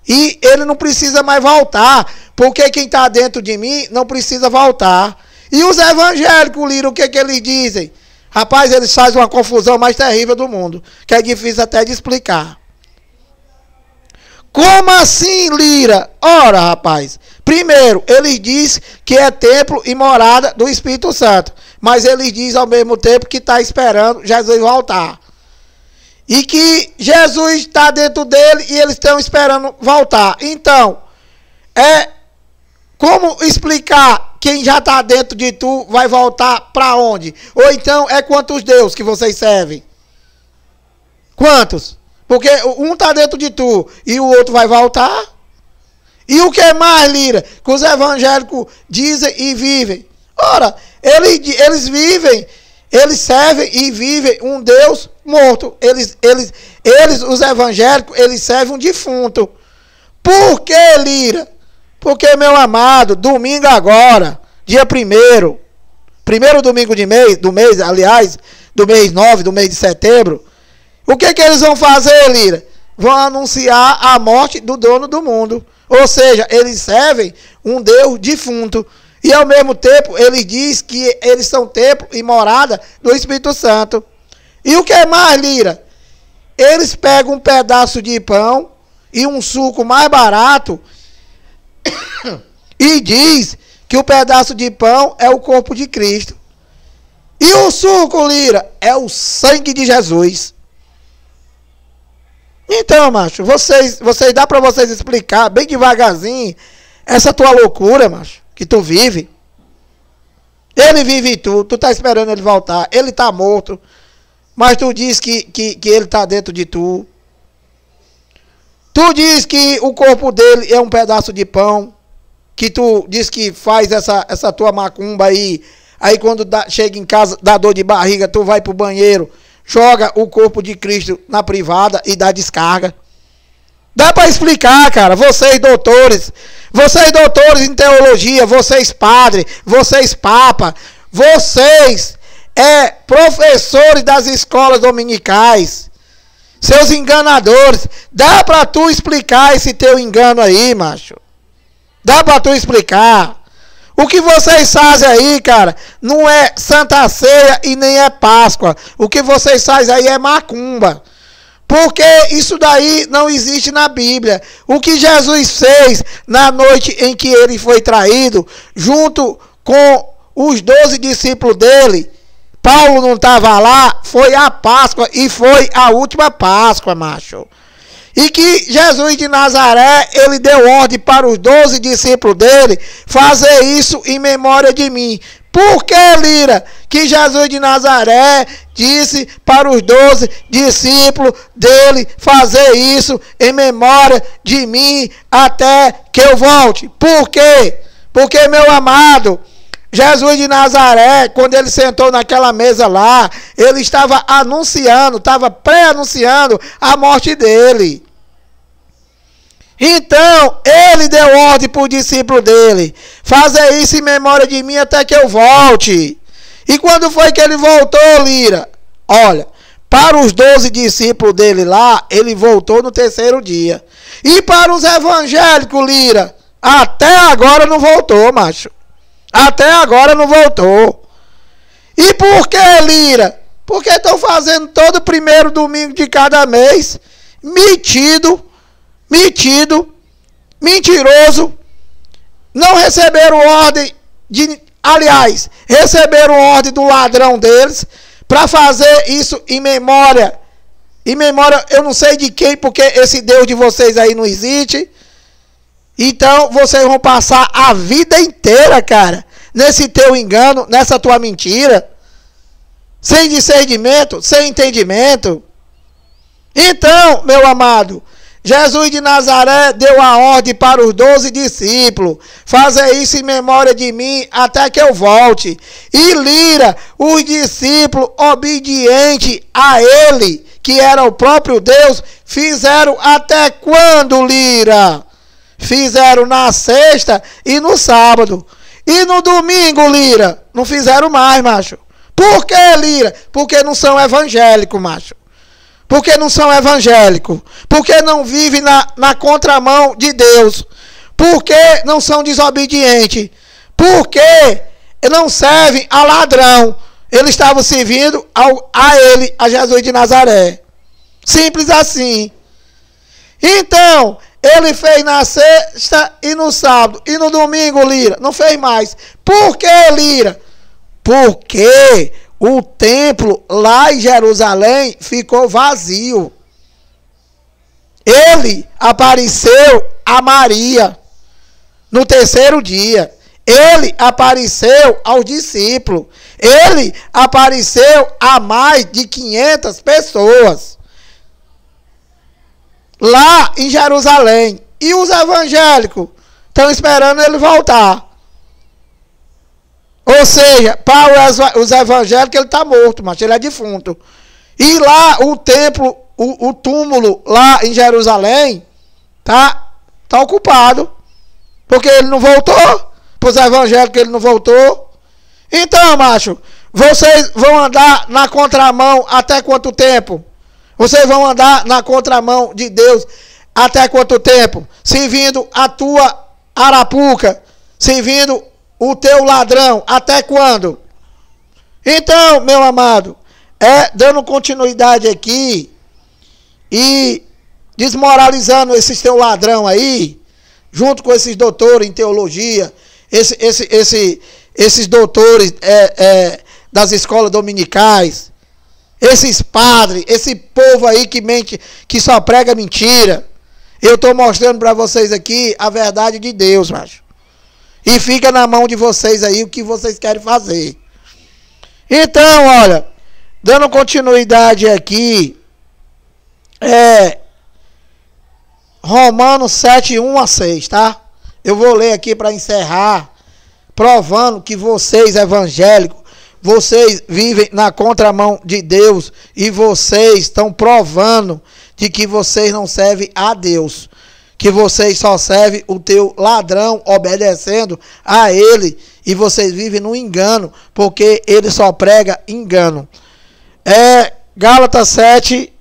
E ele não precisa mais voltar. Porque quem está dentro de mim não precisa voltar. E os evangélicos, Lira, o que eles dizem? Rapaz, eles fazem uma confusão mais terrível do mundo, que é difícil até de explicar. Como assim, Lira? Ora, rapaz, primeiro, eles dizem que é templo e morada do Espírito Santo, mas eles dizem ao mesmo tempo que está esperando Jesus voltar. E que Jesus está dentro dele e eles estão esperando voltar. Então, como explicar quem já está dentro de tu vai voltar para onde? Ou então é quantos deuses que vocês servem? Quantos? Porque um está dentro de tu e o outro vai voltar? E o que mais, Lira? Que os evangélicos dizem e vivem. Ora, eles vivem, eles servem e vivem um Deus morto. Eles, os evangélicos, eles servem um defunto. Por que, Lira? Porque, meu amado, domingo agora, dia 1º, primeiro domingo do mês, aliás, do mês 9, do mês de setembro, o que eles vão fazer, Lira? Vão anunciar a morte do dono do mundo. Ou seja, eles servem um Deus defunto. E ao mesmo tempo, eles dizem que eles são templo e morada do Espírito Santo. E o que mais, Lira? Eles pegam um pedaço de pão e um suco mais barato e diz que o pedaço de pão é o corpo de Cristo. E o suco, Lira, é o sangue de Jesus. Então, macho, vocês dá para vocês explicar bem devagarzinho essa tua loucura, macho, que tu vive. Ele vive em tu tá esperando ele voltar, ele tá morto, mas tu diz que ele tá dentro de tu. Tu diz que o corpo dele é um pedaço de pão, que tu diz que faz essa tua macumba aí quando chega em casa, dá dor de barriga, tu vai pro banheiro, joga o corpo de Cristo na privada e dá descarga. Dá para explicar, cara, vocês doutores em teologia, vocês padres, vocês papa, vocês professores das escolas dominicais, seus enganadores, dá para tu explicar esse teu engano aí, macho? Dá para tu explicar? O que vocês fazem aí, cara, não é Santa Ceia e nem é Páscoa. O que vocês fazem aí é macumba. Porque isso daí não existe na Bíblia. O que Jesus fez na noite em que ele foi traído, junto com os 12 discípulos dele, Paulo não estava lá, foi a Páscoa e foi a última Páscoa, macho. E que Jesus de Nazaré, ele deu ordem para os 12 discípulos dele fazer isso em memória de mim. Por que, Lira, que Jesus de Nazaré disse para os 12 discípulos dele fazer isso em memória de mim até que eu volte? Por quê? Porque, meu amado, Jesus de Nazaré, quando ele sentou naquela mesa lá, ele estava anunciando, estava pré-anunciando a morte dele. Então, ele deu ordem para o discípulo dele, fazer isso em memória de mim até que eu volte. E quando foi que ele voltou, Lira? Olha, para os 12 discípulos dele lá, ele voltou no 3º dia. E para os evangélicos, Lira, até agora não voltou, macho. Até agora não voltou. E por que, Lira? Porque estão fazendo todo primeiro domingo de cada mês, metido, mentiroso, não receberam ordem aliás, receberam ordem do ladrão deles para fazer isso em memória, eu não sei de quem, porque esse Deus de vocês aí não existe. Então vocês vão passar a vida inteira, cara, nesse teu engano, nessa tua mentira, sem discernimento, sem entendimento. Então, meu amado, Jesus de Nazaré deu a ordem para os 12 discípulos fazer isso em memória de mim até que eu volte. E Lira, os discípulos obedientes a ele, que era o próprio Deus, fizeram até quando, Lira? Fizeram na sexta e no sábado. E no domingo, Lira, não fizeram mais, macho. Por que, Lira? Porque não são evangélicos, macho. Porque não são evangélicos, porque não vivem na contramão de Deus, porque não são desobedientes, porque não servem a ladrão. Eles estavam servindo a ele, a Jesus de Nazaré. Simples assim. Então, ele fez na sexta e no sábado. E no domingo, Lira, não fez mais. Por que, Lira? Porque o templo lá em Jerusalém ficou vazio. Ele apareceu a Maria no terceiro dia. Ele apareceu aos discípulos. Ele apareceu a mais de 500 pessoas lá em Jerusalém. E os evangélicos estão esperando ele voltar. Ou seja, para os evangélicos ele está morto, mas ele é defunto. E lá o templo, o túmulo lá em Jerusalém tá ocupado. Porque ele não voltou. Para os evangélicos ele não voltou. Então, macho, vocês vão andar na contramão até quanto tempo? Vocês vão andar na contramão de Deus até quanto tempo? Servindo a tua arapuca, servindo o teu ladrão, até quando? Então, meu amado, dando continuidade aqui e desmoralizando esses teus ladrão aí, junto com esses doutores em teologia, esses doutores das escolas dominicais, esses padres, esse povo aí que mente, que só prega mentira. Eu estou mostrando para vocês aqui a verdade de Deus, macho. E fica na mão de vocês aí o que vocês querem fazer. Então, olha, dando continuidade aqui, Romanos 7, 1 a 6, tá? Eu vou ler aqui para encerrar, provando que vocês, evangélicos, vocês vivem na contramão de Deus e vocês estão provando de que vocês não servem a Deus, que vocês só servem o teu ladrão obedecendo a ele e vocês vivem no engano, porque ele só prega engano. Gálatas 7,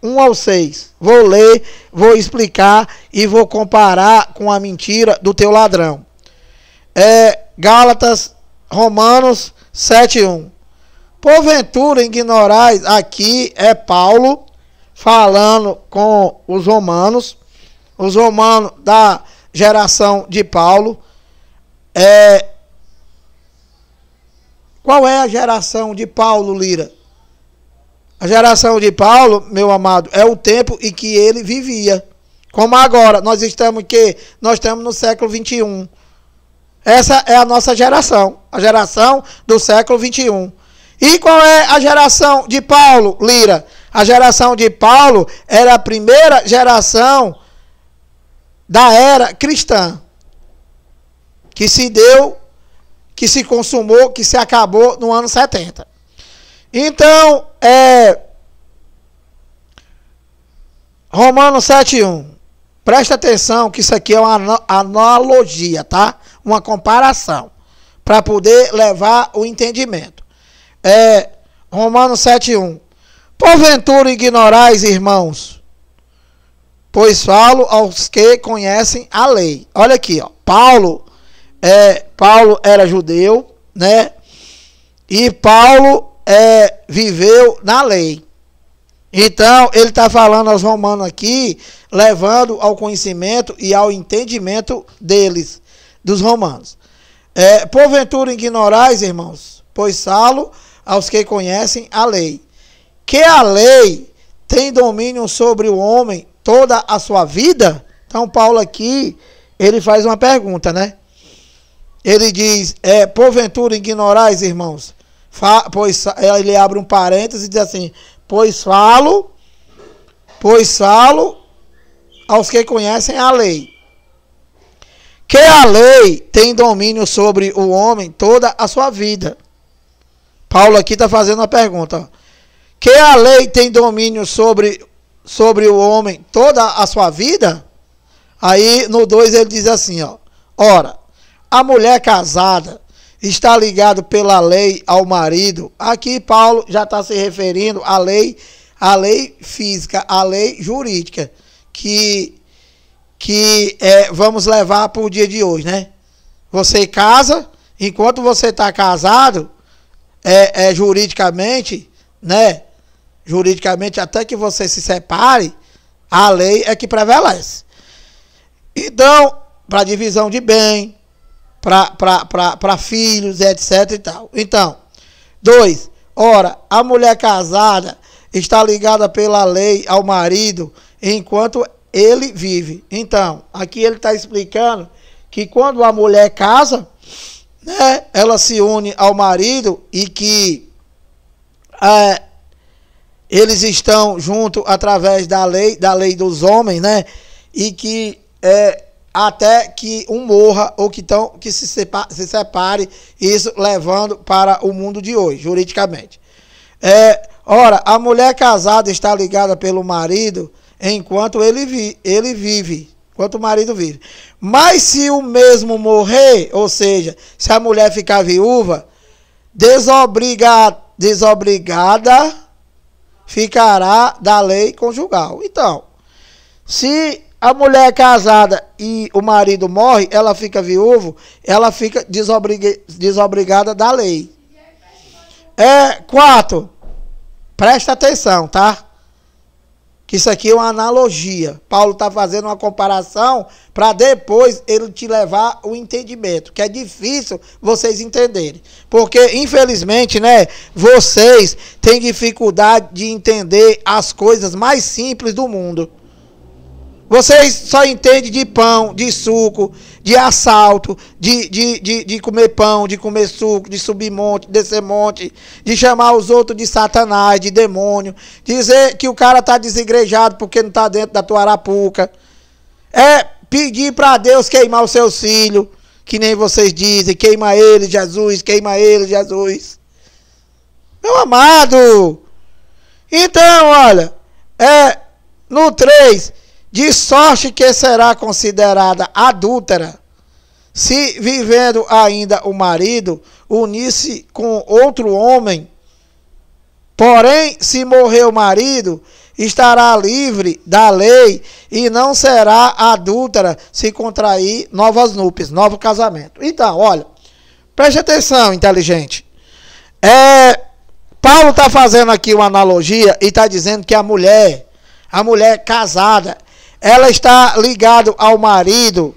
1 ao 6. Vou ler, vou explicar e vou comparar com a mentira do teu ladrão. Romanos 7:1. Porventura ignorais, aqui é Paulo falando com os romanos da geração de Paulo. Qual é a geração de Paulo, Lira? A geração de Paulo, meu amado, é o tempo em que ele vivia. Como agora, nós estamos no século 21. Essa é a nossa geração, a geração do século 21. E qual é a geração de Paulo, Lira? A geração de Paulo era a primeira geração da era cristã, que se deu, que se consumou, que se acabou no ano 70. Então, Romanos 7:1. Presta atenção que isso aqui é uma analogia, tá? Uma comparação, para poder levar o entendimento. Romanos 7:1. Porventura ignorais, irmãos, pois falo aos que conhecem a lei. Olha aqui, ó. Paulo era judeu, né? E Paulo viveu na lei. Então, ele está falando aos romanos aqui, levando ao conhecimento e ao entendimento deles, dos romanos. Porventura ignorais, irmãos, pois falo aos que conhecem a lei, que a lei tem domínio sobre o homem toda a sua vida? Então, Paulo aqui, ele faz uma pergunta, né? Ele diz, porventura ignorais, irmãos, pois ele abre um parênteses e diz assim, pois falo aos que conhecem a lei, que a lei tem domínio sobre o homem toda a sua vida. Paulo aqui está fazendo uma pergunta, ó. Que a lei tem domínio sobre o homem toda a sua vida? Aí no 2 ele diz assim, ó, ora, a mulher casada está ligada pela lei ao marido. Aqui Paulo já está se referindo à lei física, à lei jurídica, que vamos levar para o dia de hoje, né? Você casa, enquanto você está casado, juridicamente, né? Juridicamente, até que você se separe, a lei é que prevalece. Então, para divisão de bem, para filhos, etc e tal. Então, 2. Ora, a mulher casada está ligada pela lei ao marido enquanto ele vive. Então, aqui ele está explicando que quando a mulher casa, né, ela se une ao marido e que eles estão juntos através da lei dos homens, né? E que até que um morra ou que se separe, isso levando para o mundo de hoje, juridicamente. Ora, a mulher casada está ligada pelo marido enquanto ele vive, enquanto o marido vive. Mas se o mesmo morrer, ou seja, se a mulher ficar viúva, desobrigada ficará da lei conjugal. Então, se a mulher é casada e o marido morre, ela fica viúva, ela fica desobrigada da lei. 4. Presta atenção, tá? Que isso aqui é uma analogia. Paulo está fazendo uma comparação para depois ele te levar o entendimento, que é difícil vocês entenderem. Porque, infelizmente, né, vocês têm dificuldade de entender as coisas mais simples do mundo. Vocês só entendem de pão, de suco, de assalto, de comer pão, de comer suco, de subir monte, descer monte, de chamar os outros de satanás, de demônio, dizer que o cara está desigrejado porque não está dentro da tua arapuca. Pedir para Deus queimar os seus filhos, que nem vocês dizem, queima ele, Jesus, queima ele, Jesus. Meu amado! Então, olha, no 3... de sorte que será considerada adúltera, se vivendo ainda o marido, unir-se com outro homem. Porém, se morrer o marido, estará livre da lei e não será adúltera se contrair novas núpcias, novo casamento. Então, olha, preste atenção, inteligente. Paulo está fazendo aqui uma analogia e está dizendo que a mulher casada, ela está ligada ao marido,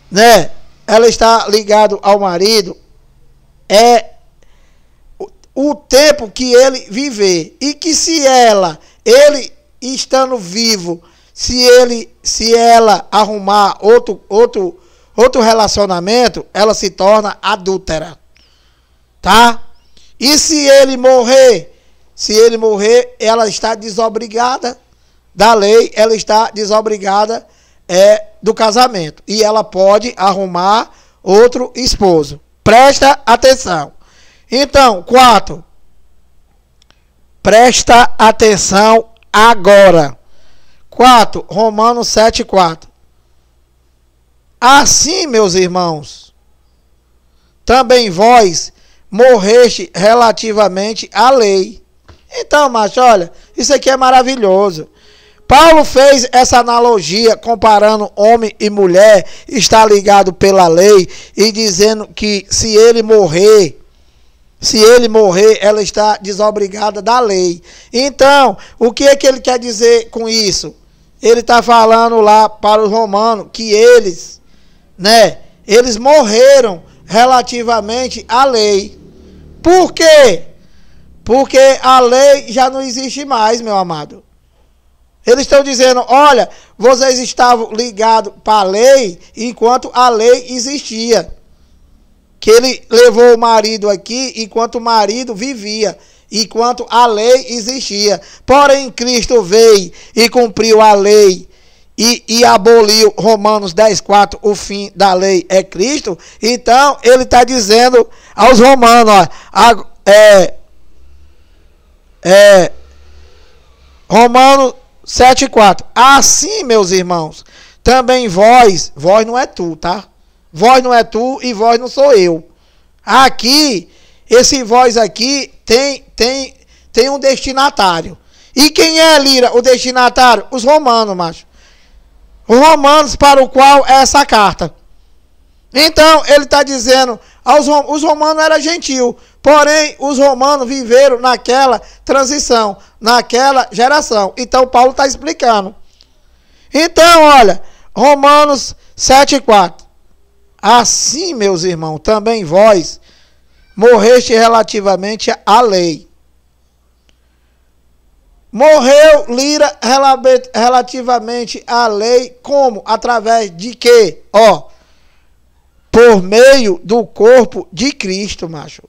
né? Ela está ligada ao marido o tempo que ele viver. E que se ele estando vivo, se ela arrumar outro relacionamento, ela se torna adúltera. Tá? E se ele morrer, ela está desobrigada da lei, ela está desobrigada do casamento. E ela pode arrumar outro esposo. Presta atenção. Então, 4. Presta atenção agora. 4. Romanos 7:4. Assim, meus irmãos, também vós morreste relativamente à lei. Então, macho, olha, isso aqui é maravilhoso. Paulo fez essa analogia comparando homem e mulher, está ligado pela lei, e dizendo que se ele morrer, ela está desobrigada da lei. Então, o que é que ele quer dizer com isso? Ele está falando lá para os romanos que eles morreram relativamente à lei. Por quê? Porque a lei já não existe mais, meu amado. Eles estão dizendo, olha, vocês estavam ligados para a lei enquanto a lei existia. Que ele levou o marido aqui enquanto o marido vivia, enquanto a lei existia. Porém, Cristo veio e cumpriu a lei e aboliu Romanos 10:4, o fim da lei é Cristo. Então, ele está dizendo aos romanos, Romanos 7:4. Assim, meus irmãos, também vós não é tu, tá? Vós não é tu e vós não sou eu. Aqui, esse vós aqui tem um destinatário. E quem é, Lira, o destinatário? Os romanos, macho. Os romanos para o qual é essa carta. Então, ele está dizendo, os romanos eram gentil. Porém, os romanos viveram naquela transição, naquela geração. Então, Paulo está explicando. Então, olha, Romanos 7,4. Assim, meus irmãos, também vós morreste relativamente à lei. Morreu Lira relativamente à lei, como? Através de quê? Ó, por meio do corpo de Cristo, macho.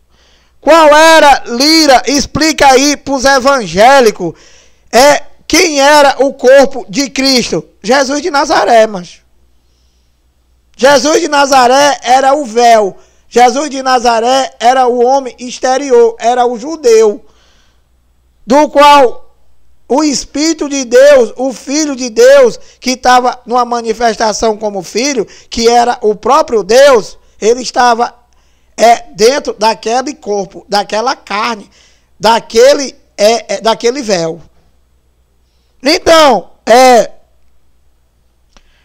Qual era, Lira? Explica aí para os evangélicos. Quem era o corpo de Cristo? Jesus de Nazaré, macho. Jesus de Nazaré era o véu. Jesus de Nazaré era o homem exterior, era o judeu, do qual o Espírito de Deus, o Filho de Deus, que estava numa manifestação como filho, que era o próprio Deus, ele estava dentro daquele corpo, daquela carne, daquele véu. Então,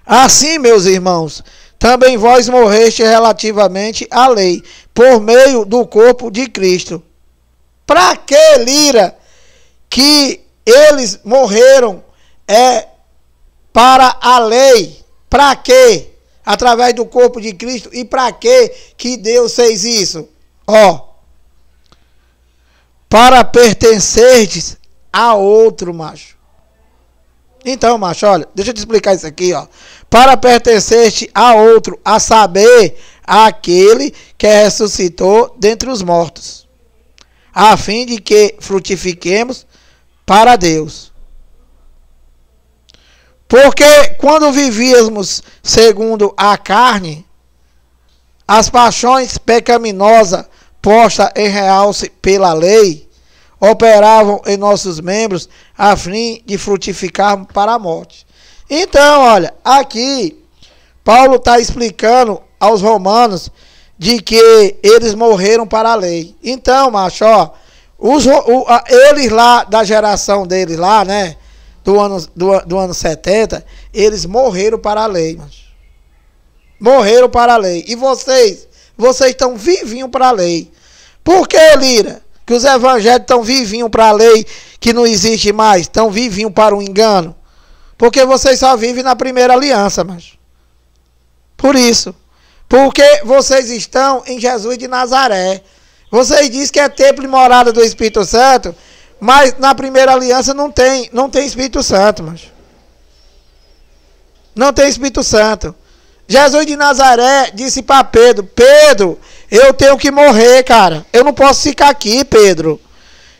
assim, meus irmãos, também vós morreste relativamente à lei, por meio do corpo de Cristo. Para que, Lira, que eles morreram para a lei? Para quê? Através do corpo de Cristo. E para que Deus fez isso? Ó, para pertencerdes a outro, macho. Então, macho, olha, deixa eu te explicar isso aqui, ó. Para pertencer-te a outro, a saber, aquele que ressuscitou dentre os mortos, a fim de que frutifiquemos para Deus. Porque quando vivíamos segundo a carne, as paixões pecaminosas postas em realce pela lei, operavam em nossos membros a fim de frutificar para a morte. Então, olha, aqui Paulo está explicando aos romanos de que eles morreram para a lei. Então, macho, ó, eles lá, da geração deles lá, né, do ano 70, eles morreram para a lei, macho. Morreram para a lei. E vocês estão vivinhos para a lei. Por que, Lira? Que os evangélicos estão vivinhos para a lei que não existe mais, estão vivinhos para o engano. Porque vocês só vivem na primeira aliança, mas por isso. Porque vocês estão em Jesus de Nazaré. Vocês dizem que é templo e morada do Espírito Santo, mas na primeira aliança não tem Espírito Santo, mas não tem Espírito Santo. Jesus de Nazaré disse para Pedro: Pedro, eu tenho que morrer, cara. Eu não posso ficar aqui, Pedro.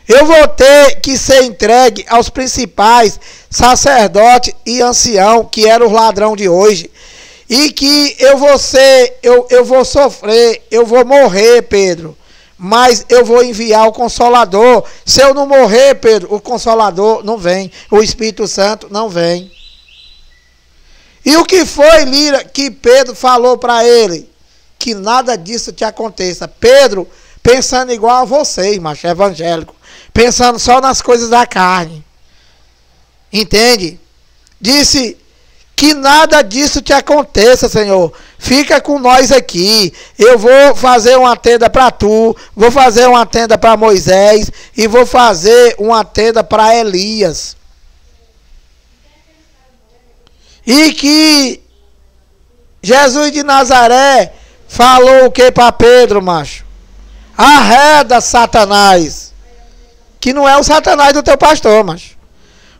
Eu vou ter que ser entregue aos principais sacerdotes e ancião, que eram os ladrão de hoje. E que eu vou sofrer, eu vou morrer, Pedro. Mas eu vou enviar o Consolador. Se eu não morrer, Pedro, o Consolador não vem. O Espírito Santo não vem. E o que foi, Lira, que Pedro falou para ele? Que nada disso te aconteça. Pedro, pensando igual a vocês, macho, evangélico. Pensando só nas coisas da carne. Entende? Disse que nada disso te aconteça, Senhor. Fica com nós aqui. Eu vou fazer uma tenda para tu. Vou fazer uma tenda para Moisés. E vou fazer uma tenda para Elias. E que Jesus de Nazaré falou o que para Pedro, macho? Arreda, Satanás. Que não é o Satanás do teu pastor, macho.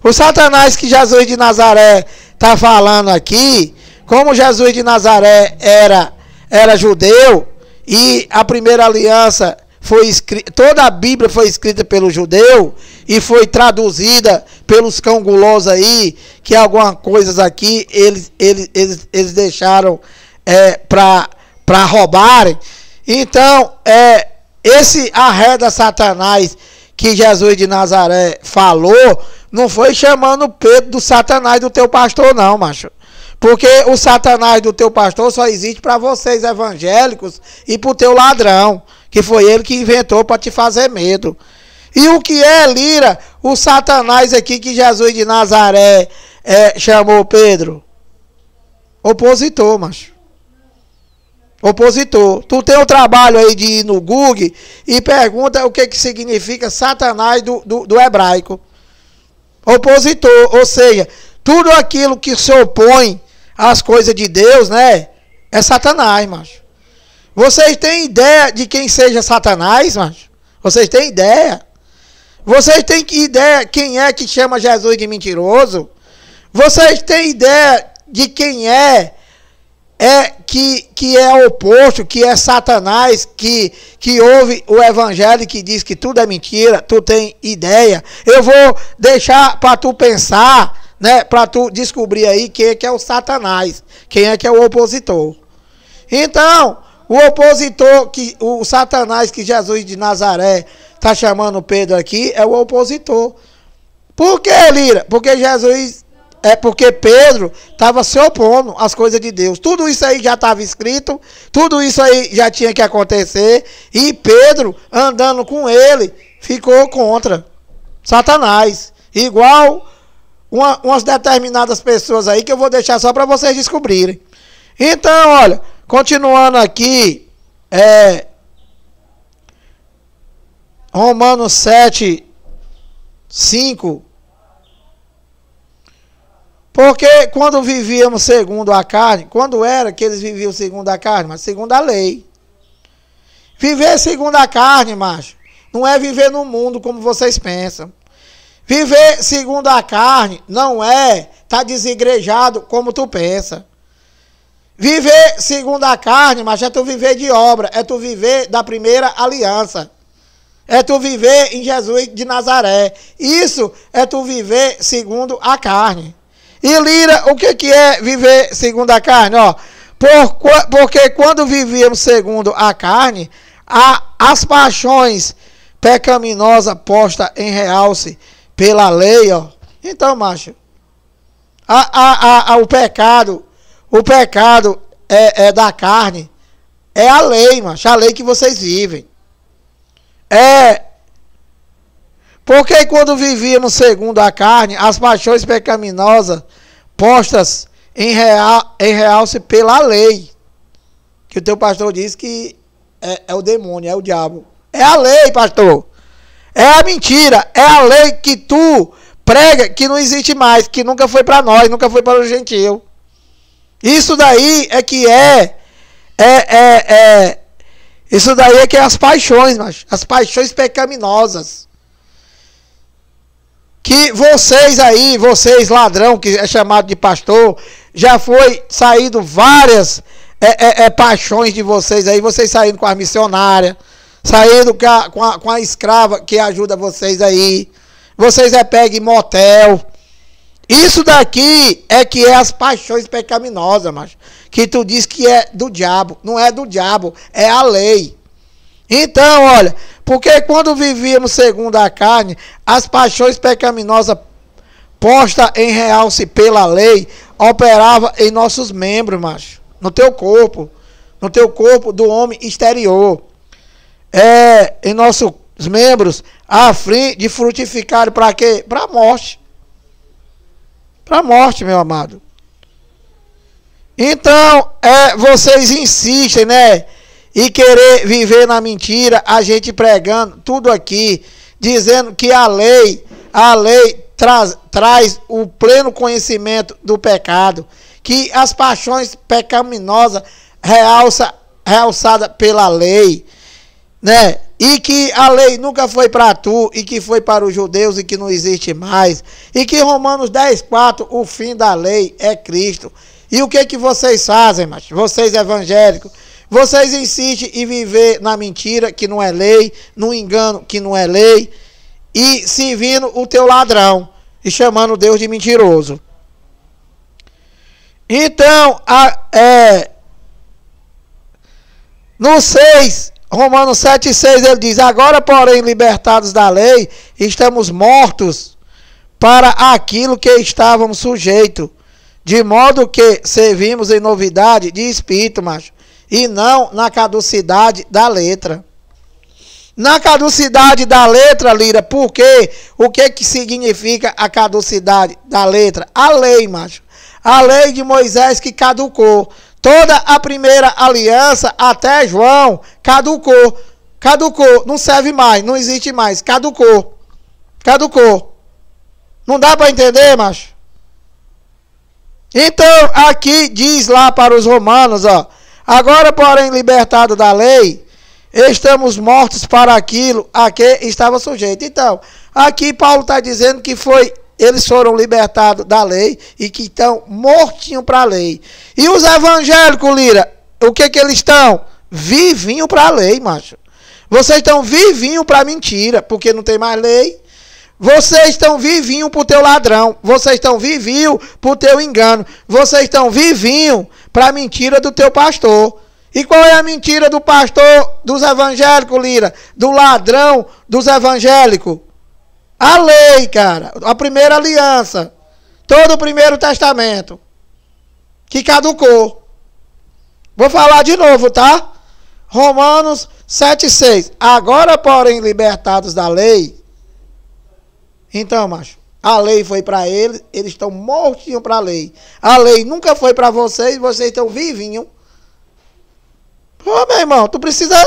O Satanás que Jesus de Nazaré está falando aqui, como Jesus de Nazaré era judeu, e a primeira aliança foi escrita, toda a Bíblia foi escrita pelo judeu, e foi traduzida pelos cão gulosos aí, que algumas coisas aqui eles deixaram para roubarem. Então, esse arreda Satanás que Jesus de Nazaré falou, não foi chamando Pedro do Satanás do teu pastor, não, macho. Porque o Satanás do teu pastor só existe para vocês evangélicos e para o teu ladrão, que foi ele que inventou para te fazer medo. E o que é, Lira, o Satanás aqui que Jesus de Nazaré chamou Pedro? Opositor, macho. Opositor. Tu tem o trabalho aí de ir no Google e pergunta o que significa Satanás do hebraico. Opositor, ou seja, tudo aquilo que se opõe às coisas de Deus, né? É Satanás, macho. Vocês têm ideia de quem seja Satanás, macho? Vocês têm ideia? Vocês têm ideia quem é que chama Jesus de mentiroso? Vocês têm ideia de quem que é oposto, que é Satanás, que ouve o evangelho que diz que tudo é mentira? Tu tem ideia? Eu vou deixar para tu pensar, né, para tu descobrir aí quem é que é o Satanás, quem é que é o opositor. Então, o opositor, o Satanás que Jesus de Nazaré está chamando Pedro aqui, é o opositor. Por que, Lira? Porque porque Pedro estava se opondo às coisas de Deus. Tudo isso aí já estava escrito, tudo isso aí já tinha que acontecer, e Pedro, andando com ele, ficou contra Satanás. Igual umas determinadas pessoas aí que eu vou deixar só para vocês descobrirem. Então, olha, continuando aqui, Romanos 7, 5. Porque quando vivíamos segundo a carne, quando era que eles viviam segundo a carne? Mas segundo a lei. Viver segundo a carne, macho, não é viver no mundo como vocês pensam. Viver segundo a carne não é estar desigrejado como tu pensa. Viver segundo a carne, macho, é tu viver de obra, é tu viver da primeira aliança. É tu viver em Jesus de Nazaré. Isso é tu viver segundo a carne. E Lira, o que é viver segundo a carne? Ó, porque quando vivíamos segundo a carne, as paixões pecaminosas postas em realce pela lei, ó. Então, macho, o pecado é da carne, é a lei, macho, a lei que vocês vivem. Porque quando vivíamos segundo a carne, as paixões pecaminosas postas em realce pela lei, que o teu pastor diz que é o demônio, é o diabo. É a lei, pastor. É a mentira, é a lei que tu prega que não existe mais, que nunca foi para nós, nunca foi para o gentil. Isso daí é que isso daí é que é as paixões, mas as paixões pecaminosas. Que vocês ladrão, que é chamado de pastor, já foi saído várias paixões de vocês aí, vocês saindo com a missionária, saindo com a escrava que ajuda vocês aí, vocês pegam em motel. Isso daqui é que é as paixões pecaminosas, mas que tu diz que é do diabo. Não é do diabo, é a lei. Então, olha, porque quando vivíamos segundo a carne, as paixões pecaminosas postas em realce pela lei operavam em nossos membros, macho, no teu corpo do homem exterior, em nossos membros, a fim de frutificar para quê? Para a morte. Para a morte, meu amado. Então, vocês insistem, né? E querer viver na mentira, a gente pregando tudo aqui, dizendo que a lei traz o pleno conhecimento do pecado, que as paixões pecaminosas realçadas pela lei, né? E que a lei nunca foi para tu, e que foi para os judeus e que não existe mais. E que Romanos 10:4, o fim da lei é Cristo. E o que vocês fazem, macho? Vocês evangélicos, vocês insistem em viver na mentira que não é lei, no engano que não é lei, e servindo o teu ladrão e chamando Deus de mentiroso. Então, no 6, Romanos 7:6, ele diz: agora, porém, libertados da lei, estamos mortos para aquilo que estávamos sujeitos, de modo que servimos em novidade de espírito, macho, e não na caducidade da letra. Na caducidade da letra, Lira, porque o que significa a caducidade da letra? A lei, macho. A lei de Moisés que caducou. Toda a primeira aliança, até João, caducou. Caducou, não serve mais, não existe mais, caducou. Caducou. Não dá para entender, macho? Então, aqui diz lá para os romanos, ó. Agora, porém, libertado da lei, estamos mortos para aquilo a que estava sujeito. Então, aqui Paulo está dizendo que eles foram libertados da lei e que estão mortinhos para a lei. E os evangélicos, Lira, o que eles estão? Vivinho para a lei, macho. Vocês estão vivinho para mentira, porque não tem mais lei. Vocês estão vivinho para o teu ladrão. Vocês estão vivinho para o teu engano. Vocês estão vivinho para a mentira do teu pastor. E qual é a mentira do pastor dos evangélicos, Lira? Do ladrão dos evangélicos? A lei, cara. A primeira aliança. Todo o Primeiro Testamento. Que caducou. Vou falar de novo, tá? Romanos 7,6. Agora, porém, libertados da lei. Então, macho, a lei foi para eles estão mortinhos para a lei. A lei nunca foi para vocês estão vivinhos. Pô, meu irmão, tu precisa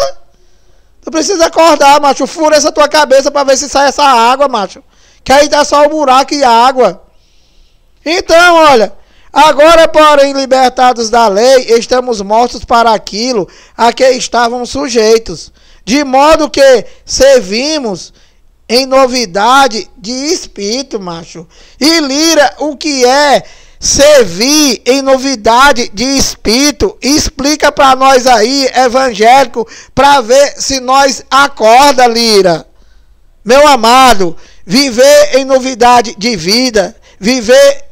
acordar, macho. Fura essa tua cabeça para ver se sai essa água, macho. Que aí tá só o buraco e a água. Então, olha, agora, porém, libertados da lei, estamos mortos para aquilo a que estávamos sujeitos. De modo que servimos em novidade de espírito, macho. E Lira, o que é servir em novidade de espírito? Explica para nós aí, evangélico, para ver se nós acorda, Lira. Meu amado, viver em novidade de vida, viver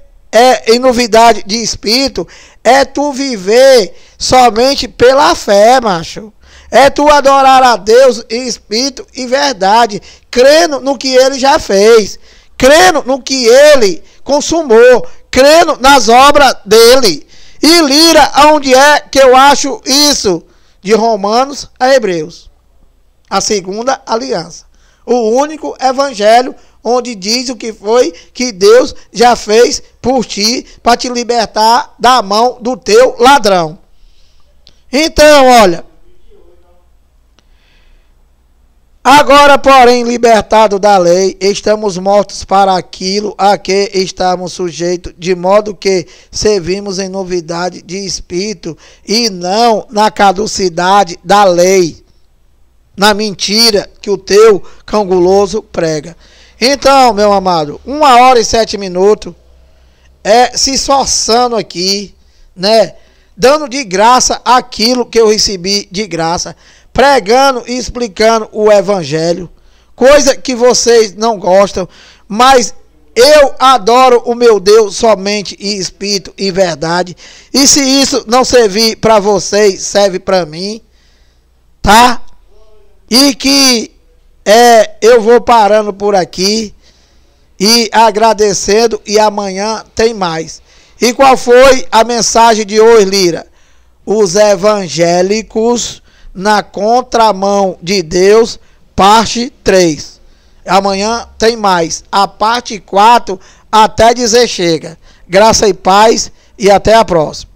em novidade de espírito, é tu viver somente pela fé, macho. É tu adorar a Deus em espírito e verdade, crendo no que ele já fez, crendo no que ele consumou, crendo nas obras dele. E Lira, onde é que eu acho isso? De Romanos a Hebreus. A segunda aliança. O único evangelho onde diz o que foi que Deus já fez por ti para te libertar da mão do teu ladrão. Então, olha. Agora, porém, libertado da lei, estamos mortos para aquilo a que estamos sujeitos, de modo que servimos em novidade de espírito e não na caducidade da lei, na mentira que o teu cão guloso prega. Então, meu amado, 1h07, se esforçando aqui, né, dando de graça aquilo que eu recebi de graça, pregando e explicando o evangelho, coisa que vocês não gostam, mas eu adoro o meu Deus somente em espírito e verdade. E se isso não servir para vocês, serve para mim, tá? E que eu vou parando por aqui e agradecendo, e amanhã tem mais. E qual foi a mensagem de hoje, Lira? Os evangélicos na contramão de Deus, parte 3. Amanhã tem mais. A parte 4 até dizer chega. Graça e paz e até a próxima.